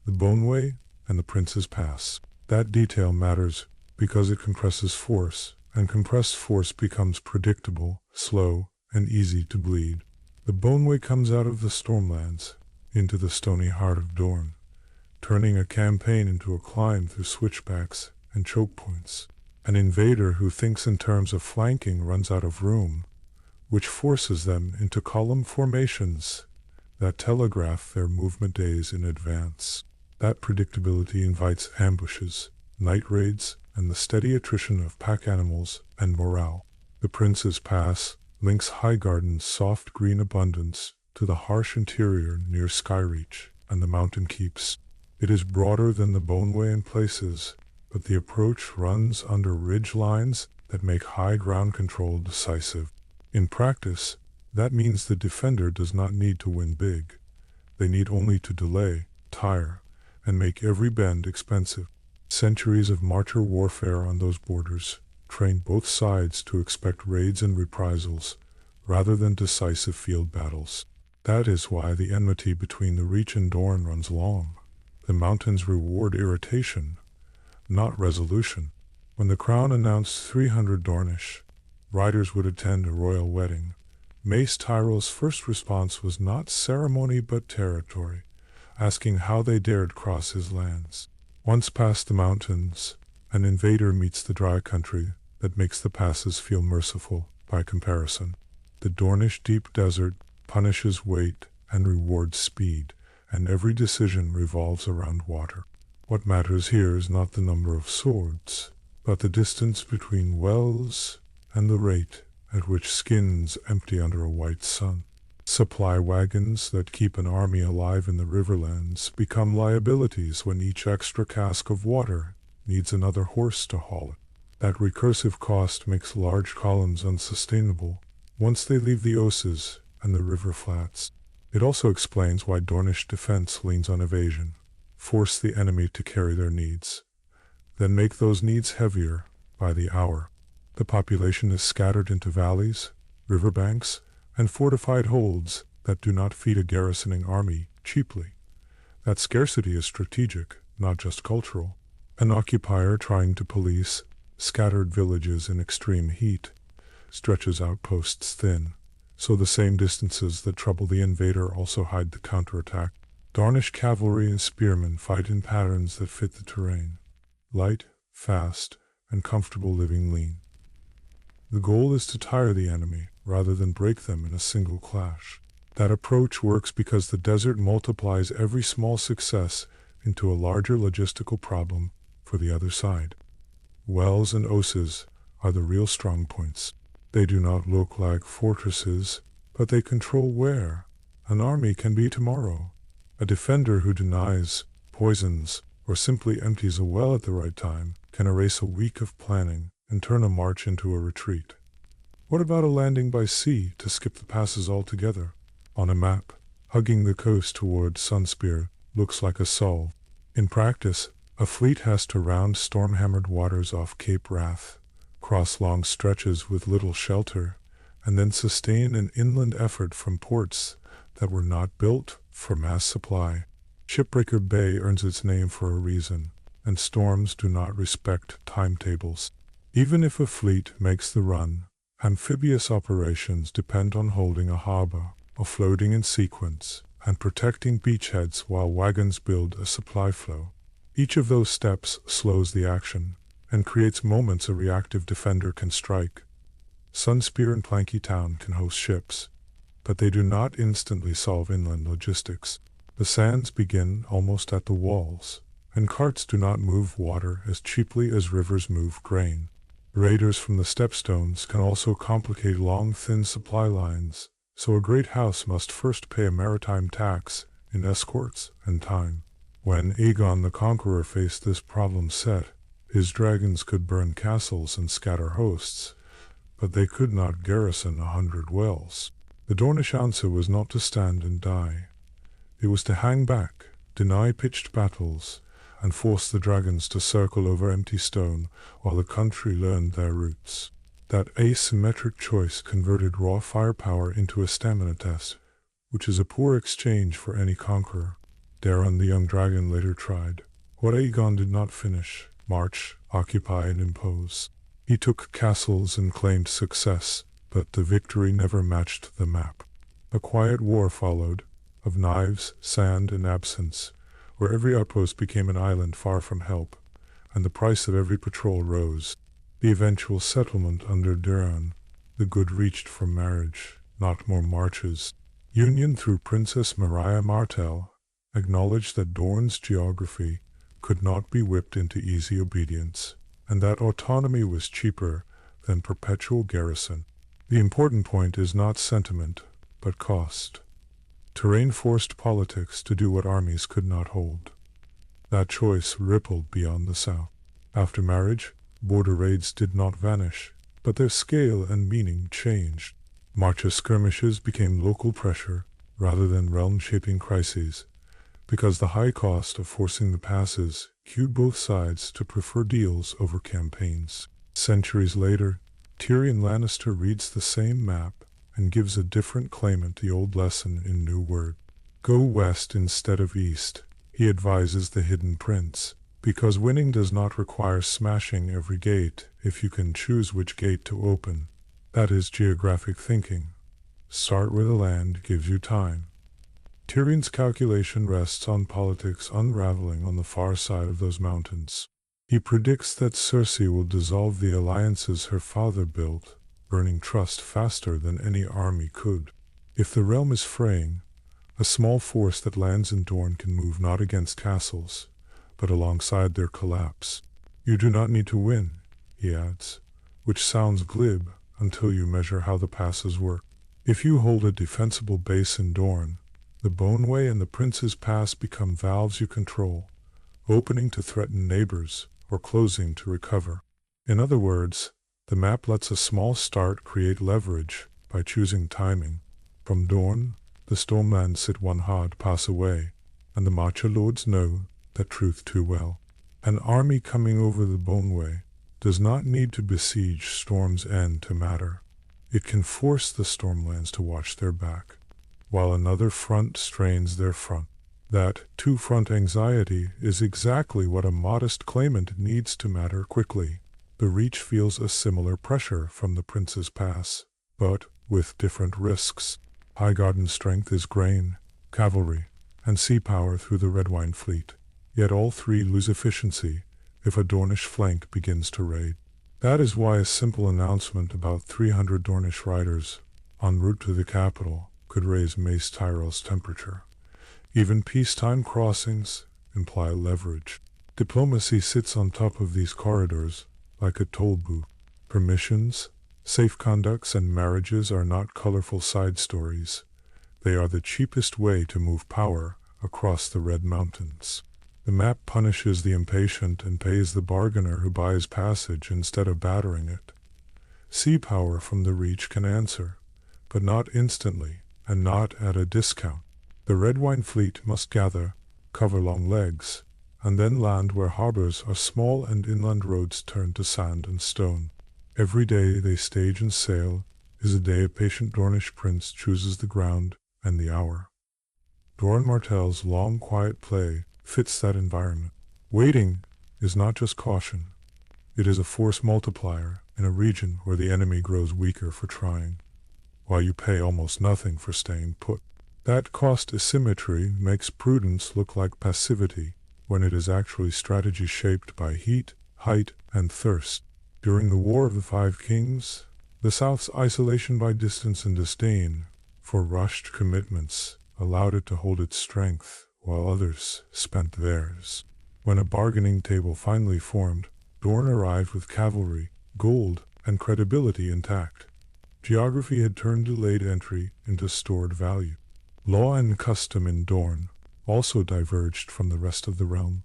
the Boneway and the Prince's Pass. That detail matters because it compresses force, and compressed force becomes predictable, slow, and easy to bleed. The Boneway comes out of the Stormlands into the stony heart of Dorne, turning a campaign into a climb through switchbacks and choke points. An invader who thinks in terms of flanking runs out of room, which forces them into column formations that telegraph their movement days in advance. That predictability invites ambushes, night raids, and the steady attrition of pack animals and morale. The Prince's Pass links Highgarden's soft green abundance to the harsh interior near Skyreach and the mountain keeps. It is broader than the Boneway in places, but the approach runs under ridge lines that make high ground control decisive. In practice, that means the defender does not need to win big. They need only to delay, tire, and make every bend expensive. Centuries of marcher warfare on those borders trained both sides to expect raids and reprisals, rather than decisive field battles. That is why the enmity between the Reach and Dorne runs long. The mountains reward irritation, not resolution. When the crown announced 300 Dornish riders would attend a royal wedding, Mace Tyrell's first response was not ceremony but territory, asking how they dared cross his lands. Once past the mountains, an invader meets the dry country that makes the passes feel merciful by comparison. The Dornish deep desert punishes weight and rewards speed, and every decision revolves around water. What matters here is not the number of swords, but the distance between wells and the rate at which skins empty under a white sun. Supply wagons that keep an army alive in the riverlands become liabilities when each extra cask of water needs another horse to haul it. That recursive cost makes large columns unsustainable once they leave the Oses and the river flats. It also explains why Dornish defense leans on evasion. Force the enemy to carry their needs, then make those needs heavier by the hour. The population is scattered into valleys, riverbanks, and fortified holds that do not feed a garrisoning army cheaply. That scarcity is strategic, not just cultural. An occupier trying to police scattered villages in extreme heat stretches outposts thin, so the same distances that trouble the invader also hide the counterattack. Dornish cavalry and spearmen fight in patterns that fit the terrain: light, fast, and comfortable living lean. The goal is to tire the enemy rather than break them in a single clash. That approach works because the desert multiplies every small success into a larger logistical problem for the other side. Wells and Oses are the real strong points. They do not look like fortresses, but they control where an army can be tomorrow. A defender who denies, poisons, or simply empties a well at the right time can erase a week of planning and turn a march into a retreat. What about a landing by sea to skip the passes altogether? On a map, hugging the coast toward Sunspear looks like a solve. In practice, a fleet has to round storm-hammered waters off Cape Wrath, cross long stretches with little shelter, and then sustain an inland effort from ports that were not built for mass supply. Shipbreaker Bay earns its name for a reason, and storms do not respect timetables. Even if a fleet makes the run, amphibious operations depend on holding a harbor, offloading in sequence, and protecting beachheads while wagons build a supply flow. Each of those steps slows the action and creates moments a reactive defender can strike. Sunspear and Planky Town can host ships, but they do not instantly solve inland logistics. The sands begin almost at the walls, and carts do not move water as cheaply as rivers move grain. Raiders from the stepstones can also complicate long, thin supply lines, so a great house must first pay a maritime tax in escorts and time. When Aegon the Conqueror faced this problem set, his dragons could burn castles and scatter hosts, but they could not garrison 100 wells. The Dornish answer was not to stand and die. It was to hang back, deny pitched battles, and force the dragons to circle over empty stone while the country learned their roots. That asymmetric choice converted raw firepower into a stamina test, which is a poor exchange for any conqueror. Daron the young dragon later tried what Aegon did not finish: march, occupy, and impose. He took castles and claimed success, but the victory never matched the map. A quiet war followed, of knives, sand, and absence, where every outpost became an island far from help, and the price of every patrol rose. The eventual settlement under Daron the Good reached for marriage, not more marches. Union through Princess Maria Martell acknowledged that Dorne's geography could not be whipped into easy obedience, and that autonomy was cheaper than perpetual garrison. The important point is not sentiment, but cost. Terrain forced politics to do what armies could not hold. That choice rippled beyond the south. After marriage, border raids did not vanish, but their scale and meaning changed. Marches skirmishes became local pressure rather than realm-shaping crises, because the high cost of forcing the passes cued both sides to prefer deals over campaigns. Centuries later, Tyrion Lannister reads the same map and gives a different claimant the old lesson in new word. Go west instead of east, he advises the hidden prince, because winning does not require smashing every gate if you can choose which gate to open. That is geographic thinking. Start where the land gives you time. Tyrion's calculation rests on politics unraveling on the far side of those mountains. He predicts that Cersei will dissolve the alliances her father built, burning trust faster than any army could. If the realm is fraying, a small force that lands in Dorne can move not against castles, but alongside their collapse. You do not need to win, he adds, which sounds glib until you measure how the passes work. If you hold a defensible base in Dorne, the Boneway and the Prince's Pass become valves you control, opening to threaten neighbors or closing to recover. In other words, the map lets a small start create leverage by choosing timing. From Dorne, the Stormlands sit one hard pass away, and the Matcha Lords know that truth too well. An army coming over the Boneway does not need to besiege Storm's End to matter. It can force the Stormlands to watch their back, while another front strains their front. That two-front anxiety is exactly what a modest claimant needs to matter quickly. The Reach feels a similar pressure from the Prince's Pass, but with different risks. Highgarden's strength is grain, cavalry, and sea power through the Red Wine fleet. Yet all three lose efficiency if a Dornish flank begins to raid. That is why a simple announcement about 300 Dornish riders en route to the capital could raise Mace Tyrell's temperature. Even peacetime crossings imply leverage. Diplomacy sits on top of these corridors like a toll booth. Permissions, safe conducts, and marriages are not colorful side stories. They are the cheapest way to move power across the Red Mountains. The map punishes the impatient and pays the bargainer who buys passage instead of battering it. Sea power from the Reach can answer, but not instantly, and not at a discount. The Red Wine fleet must gather, cover long legs, and then land where harbors are small and inland roads turn to sand and stone. Every day they stage and sail is a day a patient Dornish prince chooses the ground and the hour. Doran Martell's long, quiet play fits that environment. Waiting is not just caution. It is a force multiplier in a region where the enemy grows weaker for trying, while you pay almost nothing for staying put. That cost asymmetry makes prudence look like passivity, when it is actually strategy shaped by heat, height, and thirst. During the War of the Five Kings, The South's isolation by distance and disdain for rushed commitments allowed it to hold its strength, while others spent theirs. When a bargaining table finally formed, Dorne arrived with cavalry, gold, and credibility intact. Geography had turned delayed entry into stored value. Law and custom in Dorne also diverged from the rest of the realm,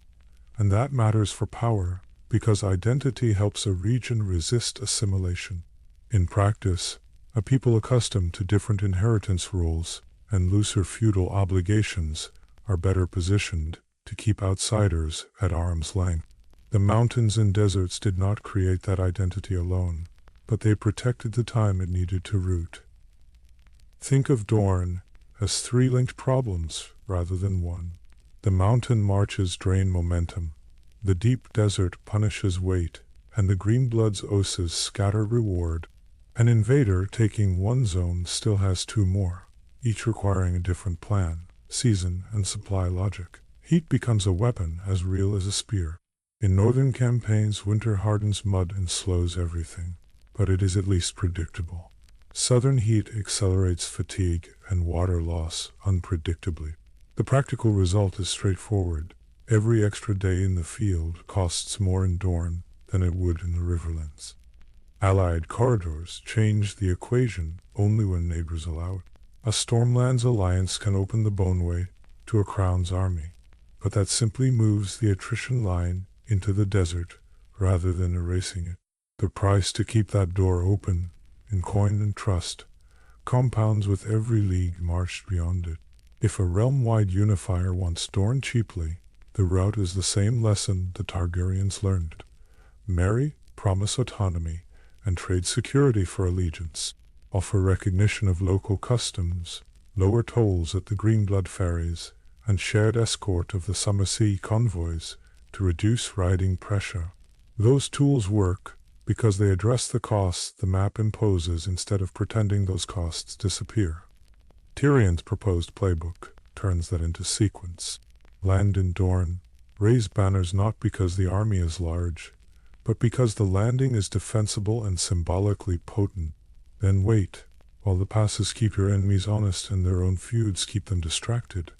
and that matters for power because identity helps a region resist assimilation. In practice, a people accustomed to different inheritance rules and looser feudal obligations are better positioned to keep outsiders at arm's length. The mountains and deserts did not create that identity alone, but they protected the time it needed to root. Think of Dorne as three linked problems rather than one. The mountain marches drain momentum, the deep desert punishes weight, and the greenblood's oses scatter reward. An invader taking one zone still has two more, each requiring a different plan, season, and supply logic. Heat becomes a weapon as real as a spear. In northern campaigns, winter hardens mud and slows everything, but it is at least predictable. Southern heat accelerates fatigue and water loss unpredictably. The practical result is straightforward. Every extra day in the field costs more in Dorne than it would in the Riverlands. Allied corridors change the equation only when neighbors allow it. A Stormlands alliance can open the Boneway to a Crown's army, but that simply moves the attrition line into the desert rather than erasing it. The price to keep that door open, in coin and trust, compounds with every league marched beyond it. If a realm-wide unifier wants Dorne cheaply, the route is the same lesson the Targaryens learned. Marry, promise autonomy, and trade security for allegiance. Offer recognition of local customs, lower tolls at the Greenblood ferries, and shared escort of the Summer Sea convoys to reduce riding pressure. Those tools work because they address the costs the map imposes instead of pretending those costs disappear. Tyrion's proposed playbook turns that into sequence. Land in Dorne, raise banners not because the army is large, but because the landing is defensible and symbolically potent. Then wait, while the passes keep your enemies honest and their own feuds keep them distracted.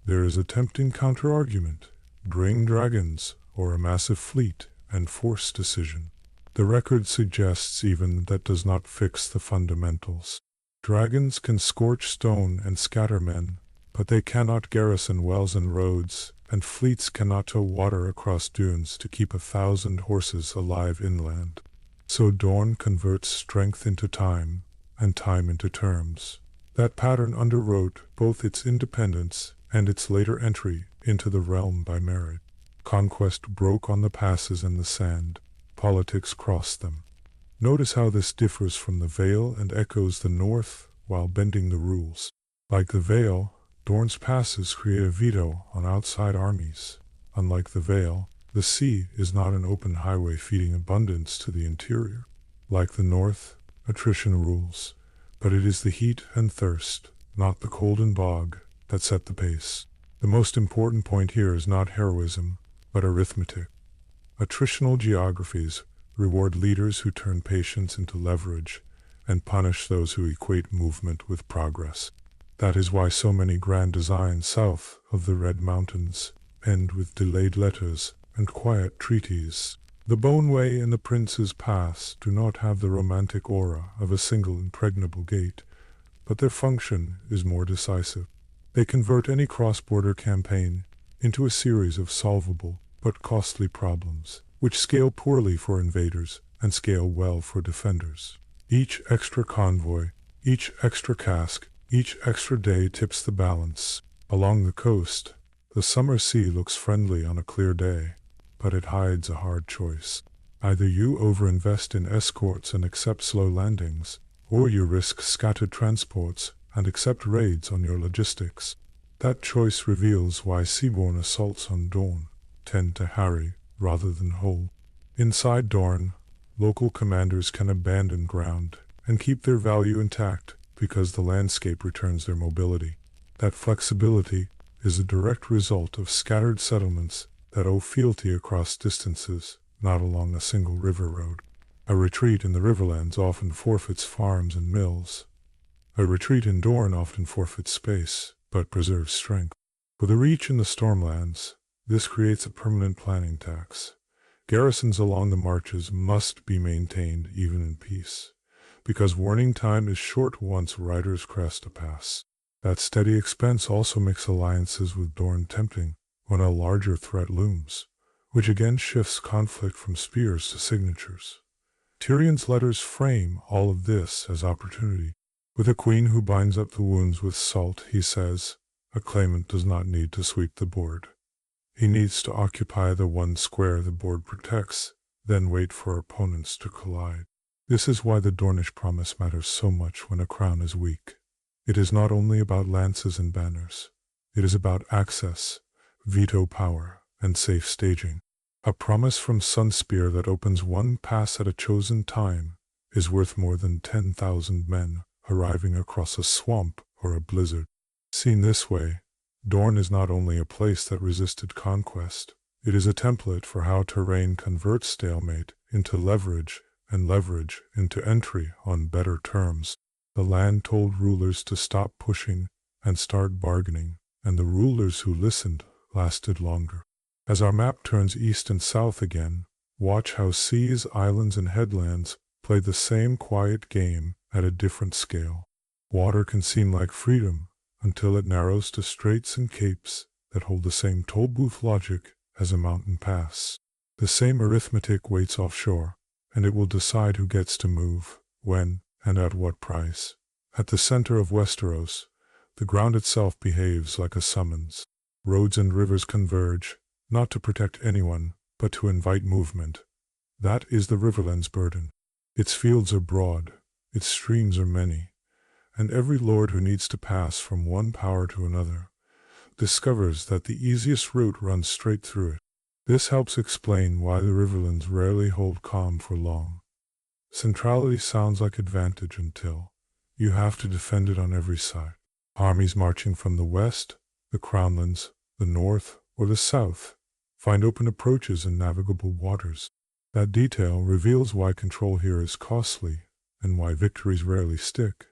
There is a tempting counter-argument. Bring dragons, or a massive fleet, and force decision. The record suggests even that does not fix the fundamentals. Dragons can scorch stone and scatter men, but they cannot garrison wells and roads, and fleets cannot tow water across dunes to keep 1,000 horses alive inland. So Dorne converts strength into time, and time into terms. That pattern underwrote both its independence and its later entry into the realm by merit. Conquest broke on the passes and the sand. Politics crossed them. Notice how this differs from the Vale and echoes the north while bending the rules. Like the Vale, Dorne's passes create a veto on outside armies. Unlike the Vale, the sea is not an open highway feeding abundance to the interior. Like the north, attrition rules, but it is the heat and thirst, not the cold and bog, that set the pace. The most important point here is not heroism, but arithmetic. Attritional geographies reward leaders who turn patience into leverage and punish those who equate movement with progress. That is why so many grand designs south of the Red Mountains end with delayed letters and quiet treaties. The Boneway and the Prince's Pass do not have the romantic aura of a single impregnable gate, but their function is more decisive. They convert any cross-border campaign into a series of solvable but costly problems, which scale poorly for invaders and scale well for defenders. Each extra convoy, each extra cask, each extra day tips the balance. Along the coast, the summer sea looks friendly on a clear day, but it hides a hard choice. Either you overinvest in escorts and accept slow landings, or you risk scattered transports and accept raids on your logistics. That choice reveals why seaborne assaults on Dorne tend to harry rather than hold. Inside Dorne, local commanders can abandon ground and keep their value intact because the landscape returns their mobility. That flexibility is a direct result of scattered settlements that owe fealty across distances, not along a single river road. A retreat in the Riverlands often forfeits farms and mills. A retreat in Dorne often forfeits space, but preserves strength. With a reach in the Stormlands, this creates a permanent planning tax. Garrisons along the marches must be maintained even in peace, because warning time is short once riders crest a pass. That steady expense also makes alliances with Dorne tempting when a larger threat looms, which again shifts conflict from spears to signatures. Tyrion's letters frame all of this as opportunity. With a queen who binds up the wounds with salt, he says, a claimant does not need to sweep the board. He needs to occupy the one square the board protects, then wait for opponents to collide. This is why the Dornish promise matters so much when a crown is weak. It is not only about lances and banners. It is about access, veto power, and safe staging. A promise from Sunspear that opens one pass at a chosen time is worth more than 10,000 men arriving across a swamp or a blizzard. Seen this way, Dorne is not only a place that resisted conquest, it is a template for how terrain converts stalemate into leverage and leverage into entry on better terms. The land told rulers to stop pushing and start bargaining, and the rulers who listened lasted longer. As our map turns east and south again, watch how seas, islands, and headlands play the same quiet game at a different scale. Water can seem like freedom until it narrows to straits and capes that hold the same toll booth logic as a mountain pass. The same arithmetic waits offshore, and it will decide who gets to move, when, and at what price. At the center of Westeros, the ground itself behaves like a summons. Roads and rivers converge, not to protect anyone, but to invite movement. That is the Riverland's burden. Its fields are broad, its streams are many, and every lord who needs to pass from one power to another discovers that the easiest route runs straight through it. This helps explain why the Riverlands rarely hold calm for long. Centrality sounds like advantage until you have to defend it on every side. Armies marching from the west, the Crownlands, the north, or the south find open approaches and navigable waters. That detail reveals why control here is costly and why victories rarely stick.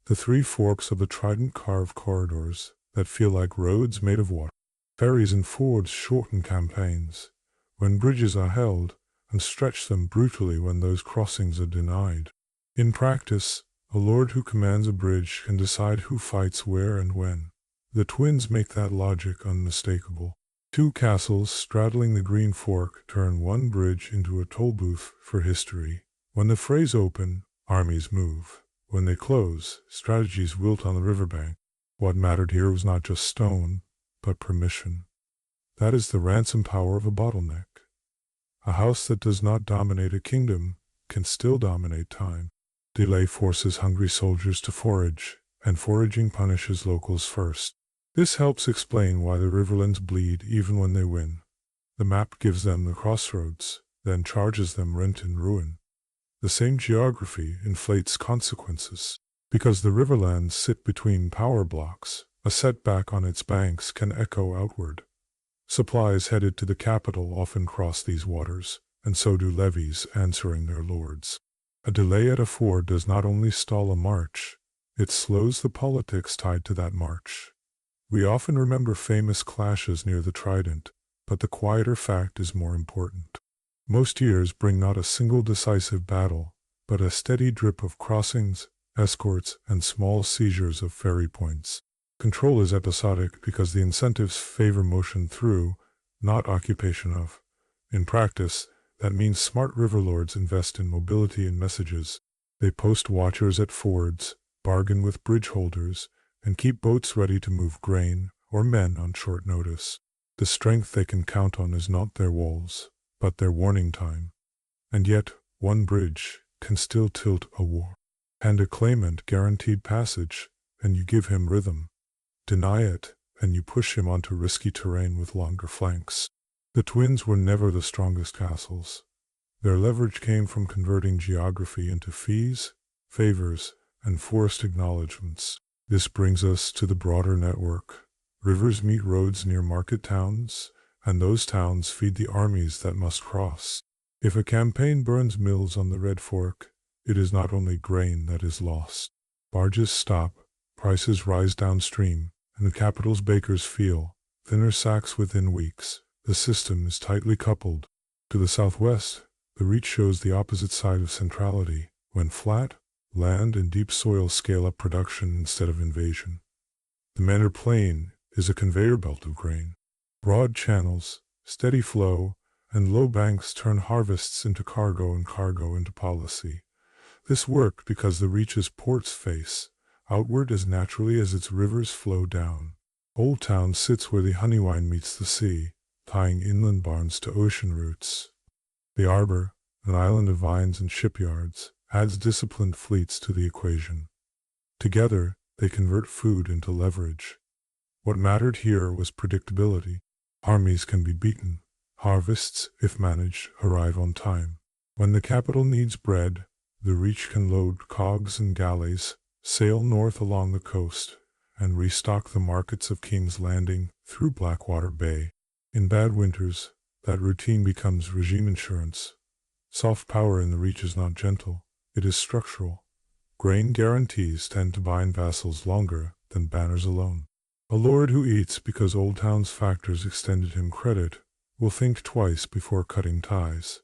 The three forks of the Trident carve corridors that feel like roads made of water. Ferries and fords shorten campaigns when bridges are held, and stretch them brutally when those crossings are denied. In practice, a lord who commands a bridge can decide who fights where and when. The twins make that logic unmistakable. Two castles straddling the Green Fork turn one bridge into a toll booth for history. When the frays open, armies move. When they close, strategies wilt on the riverbank. What mattered here was not just stone, but permission. That is the ransom power of a bottleneck. A house that does not dominate a kingdom can still dominate time. Delay forces hungry soldiers to forage, and foraging punishes locals first. This helps explain why the Riverlands bleed even when they win. The map gives them the crossroads, then charges them rent and ruin. The same geography inflates consequences. Because the Riverlands sit between power blocks, a setback on its banks can echo outward. Supplies headed to the capital often cross these waters, and so do levies answering their lords. A delay at a ford does not only stall a march, it slows the politics tied to that march. We often remember famous clashes near the Trident, but the quieter fact is more important. Most years bring not a single decisive battle, but a steady drip of crossings, escorts, and small seizures of ferry points. Control is episodic because the incentives favor motion through, not occupation of. In practice, that means smart riverlords invest in mobility and messages. They post watchers at fords, bargain with bridge holders, and keep boats ready to move grain or men on short notice. The strength they can count on is not their walls, but their warning time. And yet, one bridge can still tilt a war. Hand a claimant guaranteed passage, and you give him rhythm. Deny it, and you push him onto risky terrain with longer flanks. The twins were never the strongest castles. Their leverage came from converting geography into fees, favors, and forced acknowledgments. This brings us to the broader network. Rivers meet roads near market towns, and those towns feed the armies that must cross. If a campaign burns mills on the Red Fork, it is not only grain that is lost. Barges stop, prices rise downstream, and the capital's bakers feel thinner sacks within weeks. The system is tightly coupled. To the southwest, the reach shows the opposite side of centrality, when flat, land and deep soil scale up production instead of invasion. The Manor Plain is a conveyor belt of grain. Broad channels, steady flow, and low banks turn harvests into cargo and cargo into policy. This worked because the reach's ports face outward as naturally as its rivers flow down. Old Town sits where the Honeywine meets the sea, tying inland barns to ocean routes. The Arbor, an island of vines and shipyards, adds disciplined fleets to the equation. Together, they convert food into leverage. What mattered here was predictability. Armies can be beaten. Harvests, if managed, arrive on time. When the capital needs bread, the Reach can load cogs and galleys, sail north along the coast, and restock the markets of King's Landing through Blackwater Bay. In bad winters, that routine becomes regime insurance. Soft power in the Reach is not gentle, it is structural. Grain guarantees tend to bind vassals longer than banners alone. A lord who eats because Old Town's factors extended him credit will think twice before cutting ties.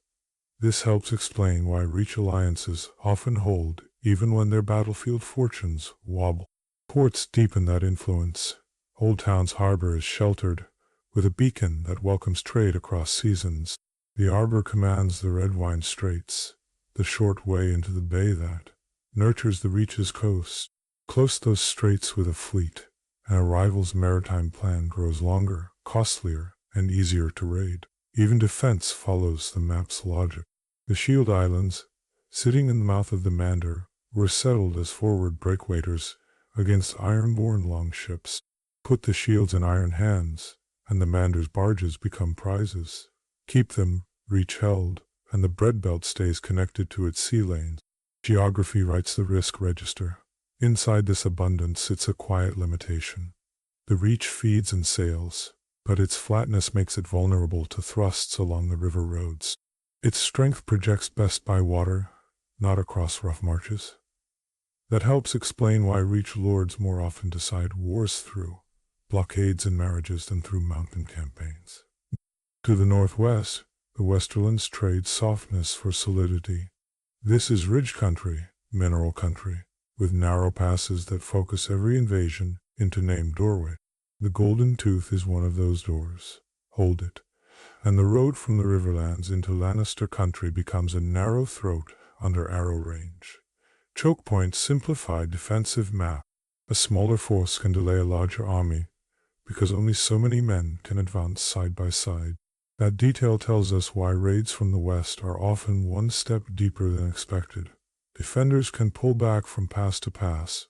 This helps explain why Reach alliances often hold even when their battlefield fortunes wobble. Ports deepen that influence. Old Town's harbor is sheltered, with a beacon that welcomes trade across seasons. The Arbor commands the Redwine Straits, the short way into the bay that nurtures the Reach's coast. Close those straits with a fleet, and a rival's maritime plan grows longer, costlier, and easier to raid. Even defense follows the map's logic. The Shield Islands, sitting in the mouth of the Mander, were settled as forward breakwaiters against Ironborn longships. Put the shields in iron hands, and the Mander's barges become prizes. Keep them, Reach held, and the bread belt stays connected to its sea lanes. Geography writes the risk register. Inside this abundance sits a quiet limitation. The Reach feeds and sails, but its flatness makes it vulnerable to thrusts along the river roads. Its strength projects best by water, not across rough marches. That helps explain why Reach lords more often decide wars through blockades and marriages than through mountain campaigns. To the northwest, the Westerlands trade softness for solidity. This is ridge country, mineral country, with narrow passes that focus every invasion into named doorway. The Golden Tooth is one of those doors. Hold it, and the road from the Riverlands into Lannister country becomes a narrow throat under arrow range. Choke Point's simplified defensive map. A smaller force can delay a larger army, because only so many men can advance side by side. That detail tells us why raids from the west are often one step deeper than expected. Defenders can pull back from pass to pass,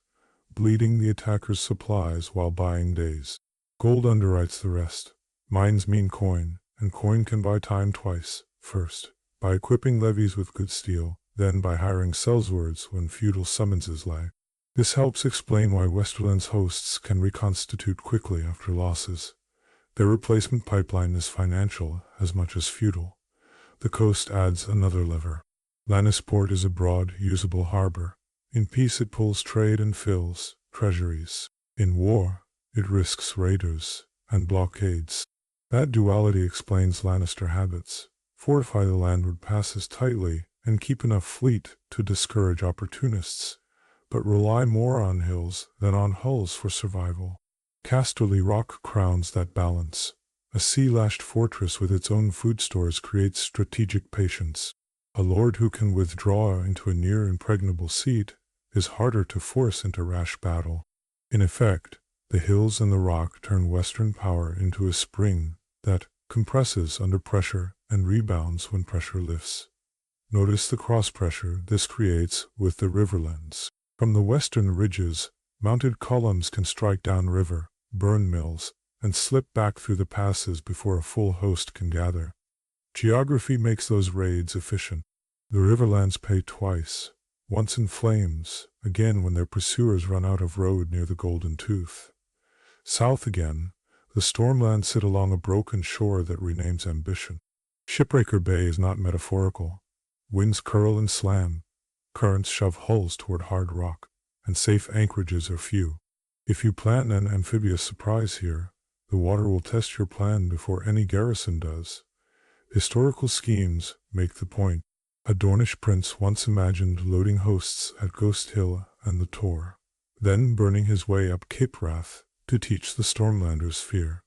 bleeding the attacker's supplies while buying days. Gold underwrites the rest. Mines mean coin, and coin can buy time twice. First, by equipping levies with good steel, then by hiring sellswords when feudal summonses lag. This helps explain why Westerland's hosts can reconstitute quickly after losses. Their replacement pipeline is financial as much as feudal. The coast adds another lever. Lannisport is a broad, usable harbor. In peace it pulls trade and fills treasuries. In war, it risks raiders and blockades. That duality explains Lannister habits. Fortify the landward passes tightly and keep enough fleet to discourage opportunists, but rely more on hills than on hulls for survival. Casterly Rock crowns that balance. A sea-lashed fortress with its own food stores creates strategic patience. A lord who can withdraw into a near-impregnable seat is harder to force into rash battle. In effect, the hills and the rock turn Western power into a spring that compresses under pressure and rebounds when pressure lifts. Notice the cross-pressure this creates with the Riverlands. From the western ridges, mounted columns can strike downriver, burn mills, and slip back through the passes before a full host can gather. Geography makes those raids efficient. The Riverlands pay twice, once in flames, again when their pursuers run out of road near the Golden Tooth. South again, the Stormlands sit along a broken shore that renames ambition. Shipbreaker Bay is not metaphorical. Winds curl and slam, currents shove hulls toward hard rock, and safe anchorages are few. If you plan an amphibious surprise here, the water will test your plan before any garrison does. Historical schemes make the point. A Dornish prince once imagined loading hosts at Ghost Hill and the Tor, then burning his way up Cape Wrath to teach the Stormlanders fear.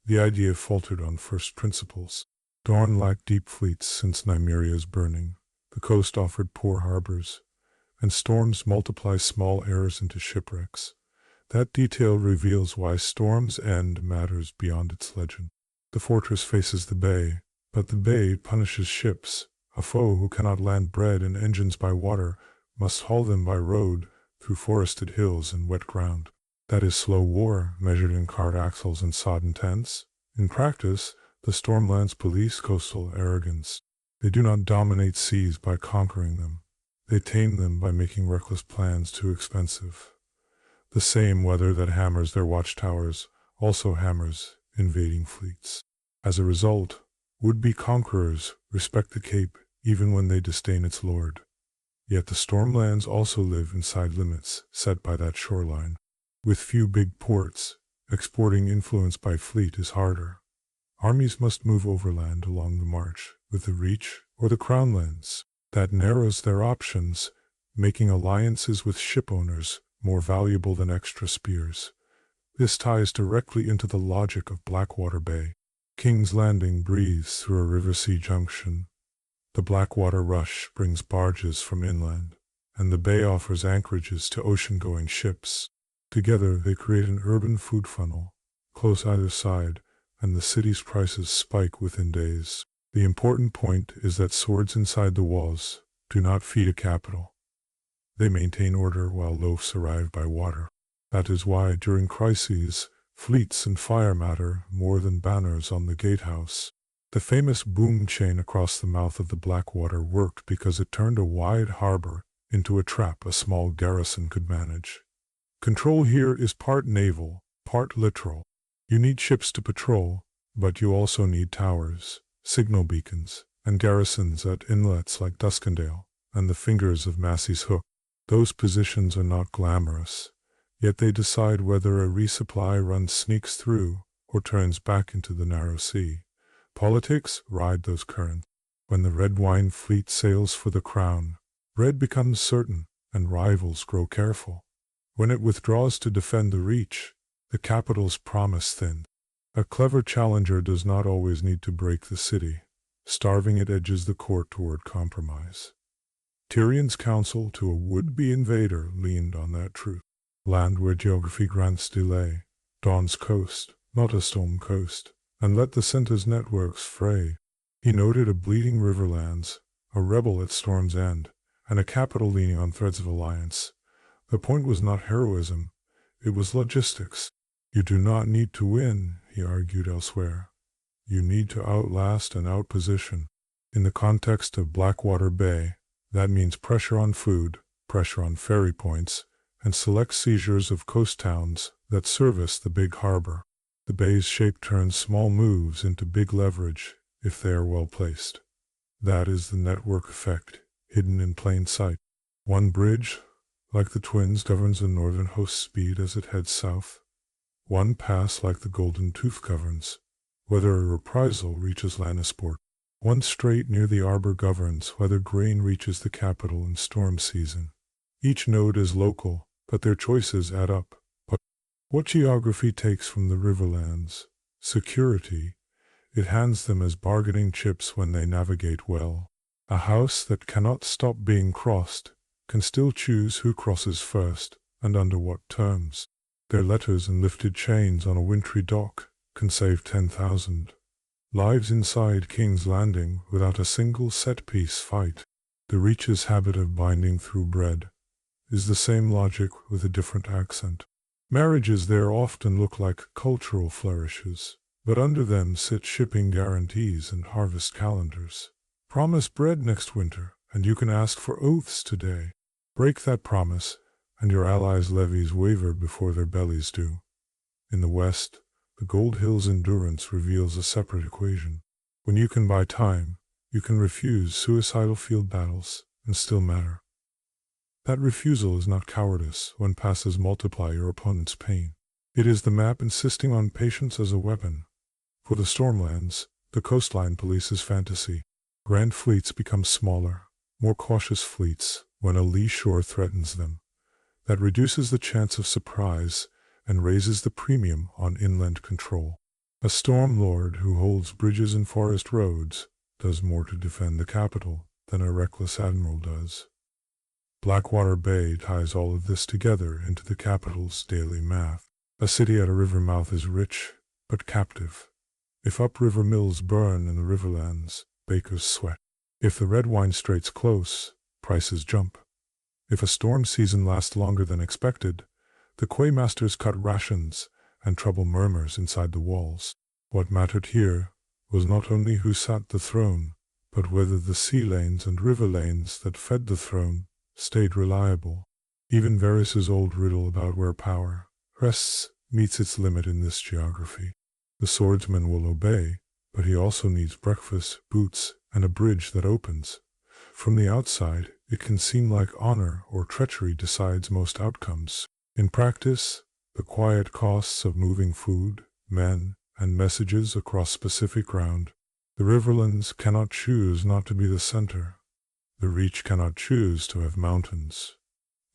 The idea faltered on first principles. Dorne lacked deep fleets since Nymeria's burning. The coast offered poor harbors, and storms multiply small errors into shipwrecks. That detail reveals why Storm's End matters beyond its legend. The fortress faces the bay, but the bay punishes ships. A foe who cannot land bread and engines by water must haul them by road through forested hills and wet ground. That is slow war, measured in cart axles and sodden tents. In practice, the Stormlands police coastal arrogance. They do not dominate seas by conquering them. They tame them by making reckless plans too expensive. The same weather that hammers their watchtowers also hammers invading fleets. As a result, would-be conquerors respect the Cape even when they disdain its lord. Yet the Stormlands also live inside limits set by that shoreline. With few big ports, exporting influence by fleet is harder. Armies must move overland along the march, with the Reach or the Crownlands. That narrows their options, making alliances with shipowners more valuable than extra spears. This ties directly into the logic of Blackwater Bay. King's Landing breathes through a river-sea junction. The Blackwater rush brings barges from inland, and the bay offers anchorages to ocean-going ships. Together they create an urban food funnel, close either side, and the city's prices spike within days. The important point is that swords inside the walls do not feed a capital. They maintain order while loafs arrive by water. That is why, during crises, fleets and fire matter more than banners on the gatehouse. The famous boom chain across the mouth of the Blackwater worked because it turned a wide harbor into a trap a small garrison could manage. Control here is part naval, part literal. You need ships to patrol, but you also need towers, signal beacons, and garrisons at inlets like Duskendale and the fingers of Massey's Hook. Those positions are not glamorous, yet they decide whether a resupply run sneaks through or turns back into the narrow sea. Politics ride those currents. When the red wine fleet sails for the crown, red becomes certain and rivals grow careful. When it withdraws to defend the Reach, the capital's promise thins. A clever challenger does not always need to break the city. Starving it edges the court toward compromise. Tyrion's counsel to a would-be invader leaned on that truth. Land where geography grants delay, Dawn's coast, not a stone coast, and let the center's networks fray. He noted a bleeding riverlands, a rebel at Storm's End, and a capital leaning on threads of alliance. The point was not heroism, it was logistics. You do not need to win, he argued elsewhere. You need to outlast and outposition. In the context of Blackwater Bay, that means pressure on food, pressure on ferry points, and select seizures of coast towns that service the big harbor. The bay's shape turns small moves into big leverage if they are well placed. That is the network effect, hidden in plain sight. One bridge, like the twins, governs the northern host's speed as it heads south. One pass, like the Golden Tooth, governs whether a reprisal reaches Lannisport. One strait near the arbor governs whether grain reaches the capital in storm season. Each node is local, but their choices add up. But what geography takes from the riverlands? Security. It hands them as bargaining chips when they navigate well. A house that cannot stop being crossed can still choose who crosses first and under what terms. Their letters and lifted chains on a wintry dock can save 10,000 lives inside King's Landing without a single set-piece fight. The Reach's habit of binding through bread is the same logic with a different accent. Marriages there often look like cultural flourishes, but under them sit shipping guarantees and harvest calendars. Promise bread next winter, and you can ask for oaths today. Break that promise, and your allies' levies waver before their bellies do. In the West, the Gold Hills' endurance reveals a separate equation. When you can buy time, you can refuse suicidal field battles and still matter. That refusal is not cowardice when passes multiply your opponent's pain. It is the map insisting on patience as a weapon. For the Stormlands, the coastline polices fantasy. Grand fleets become smaller, more cautious fleets when a lee shore threatens them. That reduces the chance of surprise and raises the premium on inland control. A storm lord who holds bridges and forest roads does more to defend the capital than a reckless admiral does. Blackwater Bay ties all of this together into the capital's daily math. A city at a river mouth is rich, but captive. If upriver mills burn in the riverlands, bakers sweat. If the red wine straits close, prices jump. If a storm season lasts longer than expected, the quaymasters cut rations and trouble murmurs inside the walls. What mattered here was not only who sat the throne, but whether the sea lanes and river lanes that fed the throne stayed reliable. Even Varys's old riddle about where power rests meets its limit in this geography. The swordsman will obey, but he also needs breakfast, boots, and a bridge that opens. From the outside, it can seem like honor or treachery decides most outcomes. In practice, the quiet costs of moving food, men, and messages across specific ground. The Riverlands cannot choose not to be the center. The Reach cannot choose to have mountains.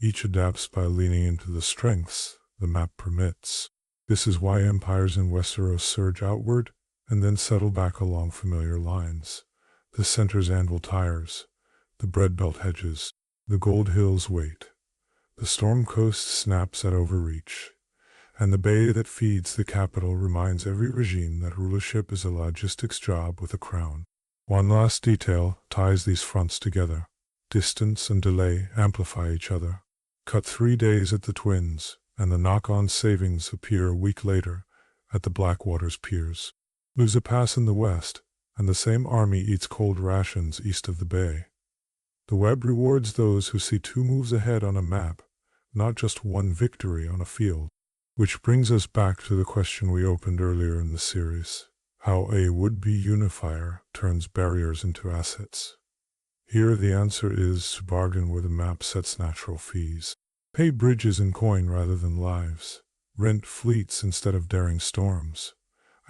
Each adapts by leaning into the strengths the map permits. This is why empires in Westeros surge outward and then settle back along familiar lines. The center's anvil tires, the breadbelt hedges, the gold hills wait. The storm coast snaps at overreach, and the bay that feeds the capital reminds every regime that rulership is a logistics job with a crown. One last detail ties these fronts together. Distance and delay amplify each other. Cut 3 days at the Twins, and the knock-on savings appear a week later at the Blackwater's piers. Lose a pass in the west, and the same army eats cold rations east of the bay. The web rewards those who see 2 moves ahead on a map, not just 1 victory on a field. Which brings us back to the question we opened earlier in the series, how a would-be unifier turns barriers into assets. Here the answer is to bargain where the map sets natural fees. Pay bridges in coin rather than lives. Rent fleets instead of daring storms.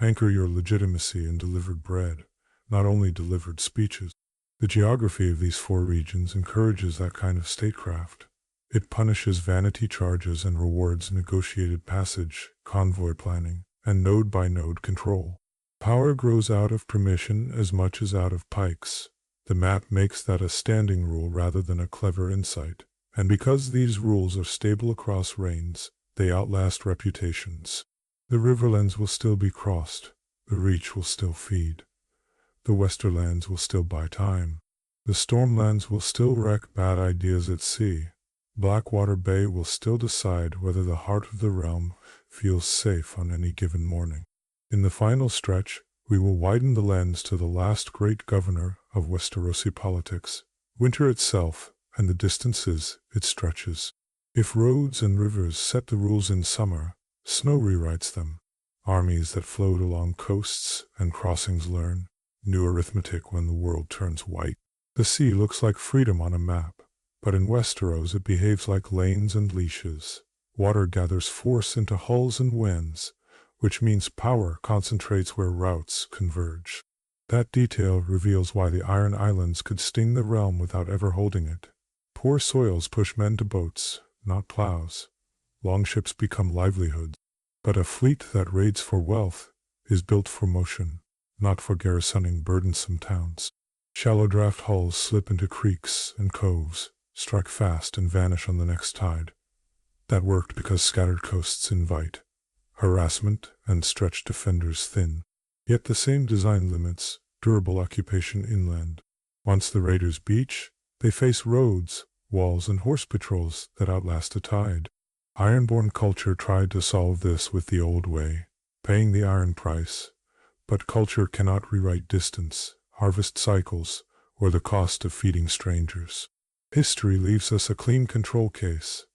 Anchor your legitimacy in delivered bread, not only delivered speeches. The geography of these 4 regions encourages that kind of statecraft. It punishes vanity charges and rewards negotiated passage, convoy planning, and node-by-node control. Power grows out of permission as much as out of pikes. The map makes that a standing rule rather than a clever insight. And because these rules are stable across reigns, they outlast reputations. The Riverlands will still be crossed. The Reach will still feed. The Westerlands will still buy time. The Stormlands will still wreck bad ideas at sea. Blackwater Bay will still decide whether the heart of the realm feels safe on any given morning. In the final stretch, we will widen the lens to the last great governor of Westerosi politics, winter itself and the distances it stretches. If roads and rivers set the rules in summer, snow rewrites them. Armies that float along coasts and crossings learn new arithmetic when the world turns white. The sea looks like freedom on a map. But in Westeros it behaves like lanes and leashes. Water gathers force into hulls and winds, which means power concentrates where routes converge. That detail reveals why the Iron Islands could sting the realm without ever holding it. Poor soils push men to boats, not plows. Longships become livelihoods. But a fleet that raids for wealth is built for motion, not for garrisoning burdensome towns. Shallow draft hulls slip into creeks and coves, strike fast and vanish on the next tide. That worked because scattered coasts invite harassment and stretch defenders thin. Yet the same design limits durable occupation inland. Once the raiders beach, they face roads, walls, and horse patrols that outlast a tide. Ironborn culture tried to solve this with the old way, paying the iron price. But culture cannot rewrite distance, harvest cycles, or the cost of feeding strangers. History leaves us a clean control case.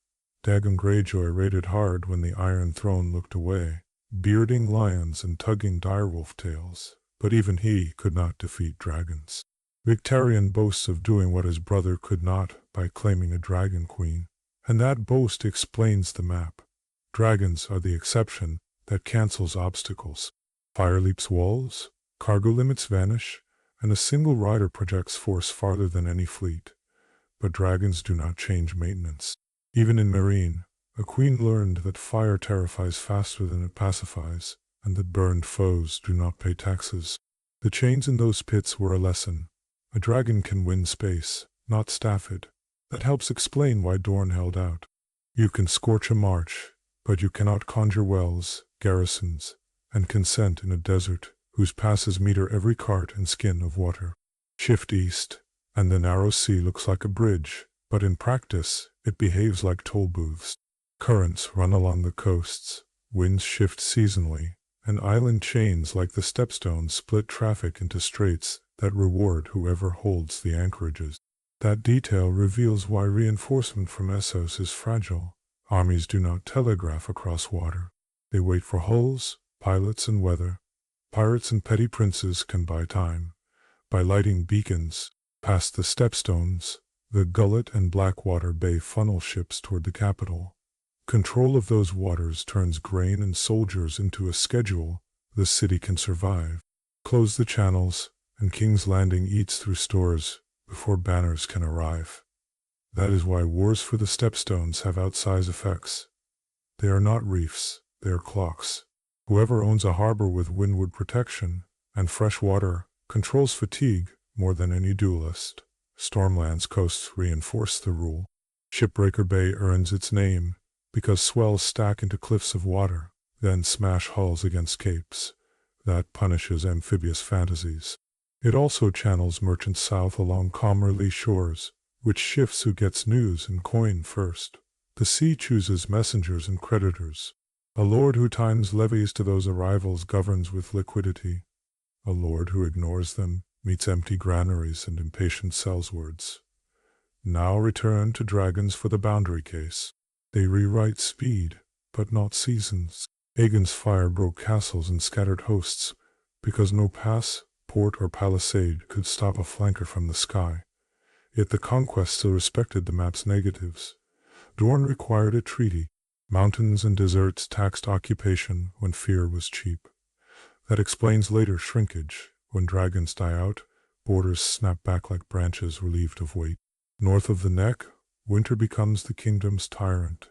Dagon Greyjoy raided hard when the Iron Throne looked away, bearding lions and tugging direwolf tails, but even he could not defeat dragons. Victarion boasts of doing what his brother could not by claiming a dragon queen, and that boast explains the map. Dragons are the exception that cancels obstacles. Fire leaps walls, cargo limits vanish, and a single rider projects force farther than any fleet. But dragons do not change maintenance. Even in Meereen, a queen learned that fire terrifies faster than it pacifies, and that burned foes do not pay taxes. The chains in those pits were a lesson. A dragon can win space, not staff it. That helps explain why Dorne held out. You can scorch a march, but you cannot conjure wells, garrisons, and consent in a desert whose passes meter every cart and skin of water. Shift east, and the narrow sea looks like a bridge, but in practice it behaves like toll booths. Currents run along the coasts, winds shift seasonally, and island chains like the stepstones split traffic into straits that reward whoever holds the anchorages. That detail reveals why reinforcement from Essos is fragile. Armies do not telegraph across water. They wait for hulls, pilots, and weather. Pirates and petty princes can buy time. By lighting beacons, past the stepstones, the Gullet and Blackwater Bay funnel ships toward the capital. Control of those waters turns grain and soldiers into a schedule the city can survive. Close the channels, and King's Landing eats through stores before banners can arrive. That is why wars for the stepstones have outsized effects. They are not reefs, they are clocks. Whoever owns a harbor with windward protection and fresh water controls fatigue more than any duelist. Stormland's coasts reinforce the rule. Shipbreaker Bay earns its name because swells stack into cliffs of water, then smash hulls against capes. That punishes amphibious fantasies. It also channels merchants south along calmer lee shores, which shifts who gets news and coin first. The sea chooses messengers and creditors. A lord who times levies to those arrivals governs with liquidity. A lord who ignores them meets empty granaries and impatient sells words. Now return to dragons for the boundary case. They rewrite speed, but not seasons. Aegon's fire broke castles and scattered hosts, because no pass, port, or palisade could stop a flanker from the sky. Yet the conquest still respected the map's negatives. Dorne required a treaty. Mountains and deserts taxed occupation when fear was cheap. That explains later shrinkage. When dragons die out, borders snap back like branches relieved of weight. North of the neck, winter becomes the kingdom's tyrant.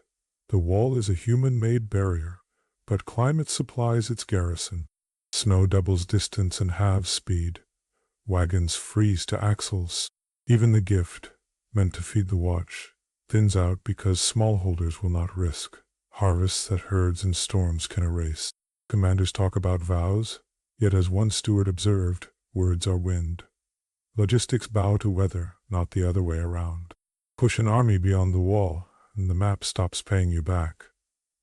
The wall is a human-made barrier, but climate supplies its garrison. Snow doubles distance and halves speed. Wagons freeze to axles. Even the gift, meant to feed the watch, thins out because smallholders will not risk. Harvests that herds and storms can erase. Commanders talk about vows, yet as one steward observed, words are wind. Logistics bow to weather, not the other way around. Push an army beyond the wall, and the map stops paying you back.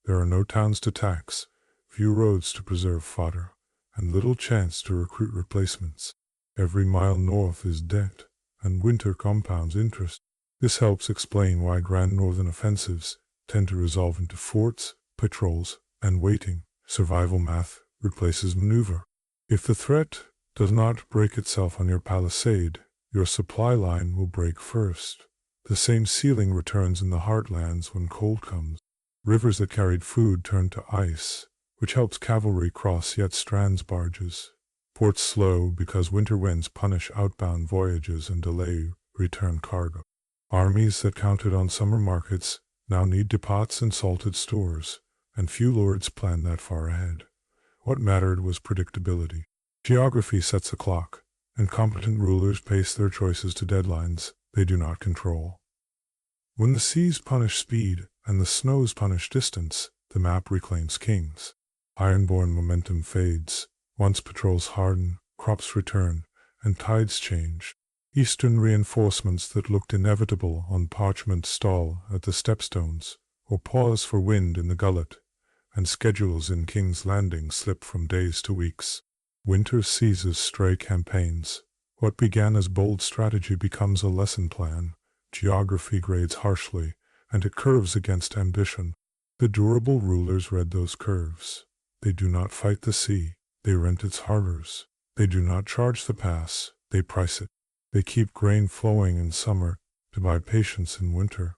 There are no towns to tax, few roads to preserve fodder, and little chance to recruit replacements. Every mile north is debt, and winter compounds interest. This helps explain why grand northern offensives tend to resolve into forts, patrols, and waiting. Survival math replaces maneuver. If the threat does not break itself on your palisade, your supply line will break first. The same ceiling returns in the heartlands when cold comes. Rivers that carried food turn to ice, which helps cavalry cross yet strands barges. Ports slow because winter winds punish outbound voyages and delay return cargo. Armies that counted on summer markets now need depots and salted stores, and few lords planned that far ahead. What mattered was predictability. Geography sets a clock, and competent rulers pace their choices to deadlines they do not control. When the seas punish speed and the snows punish distance, the map reclaims kings. Ironborn momentum fades. Once patrols harden, crops return, and tides change. Eastern reinforcements that looked inevitable on parchment stall at the stepstones, or pause for wind in the gullet, and schedules in King's Landing slip from days to weeks. Winter seizes stray campaigns. What began as bold strategy becomes a lesson plan. Geography grades harshly, and it curves against ambition. The durable rulers read those curves. They do not fight the sea, they rent its harbors. They do not charge the pass, they price it. They keep grain flowing in summer to buy patience in winter.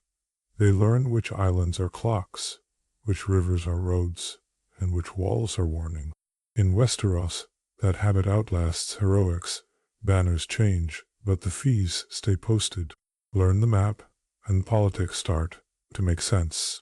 They learn which islands are clocks, which rivers are roads, and which walls are warning. In Westeros, that habit outlasts heroics. Banners change, but the fees stay posted. Learn the map, and politics start to make sense.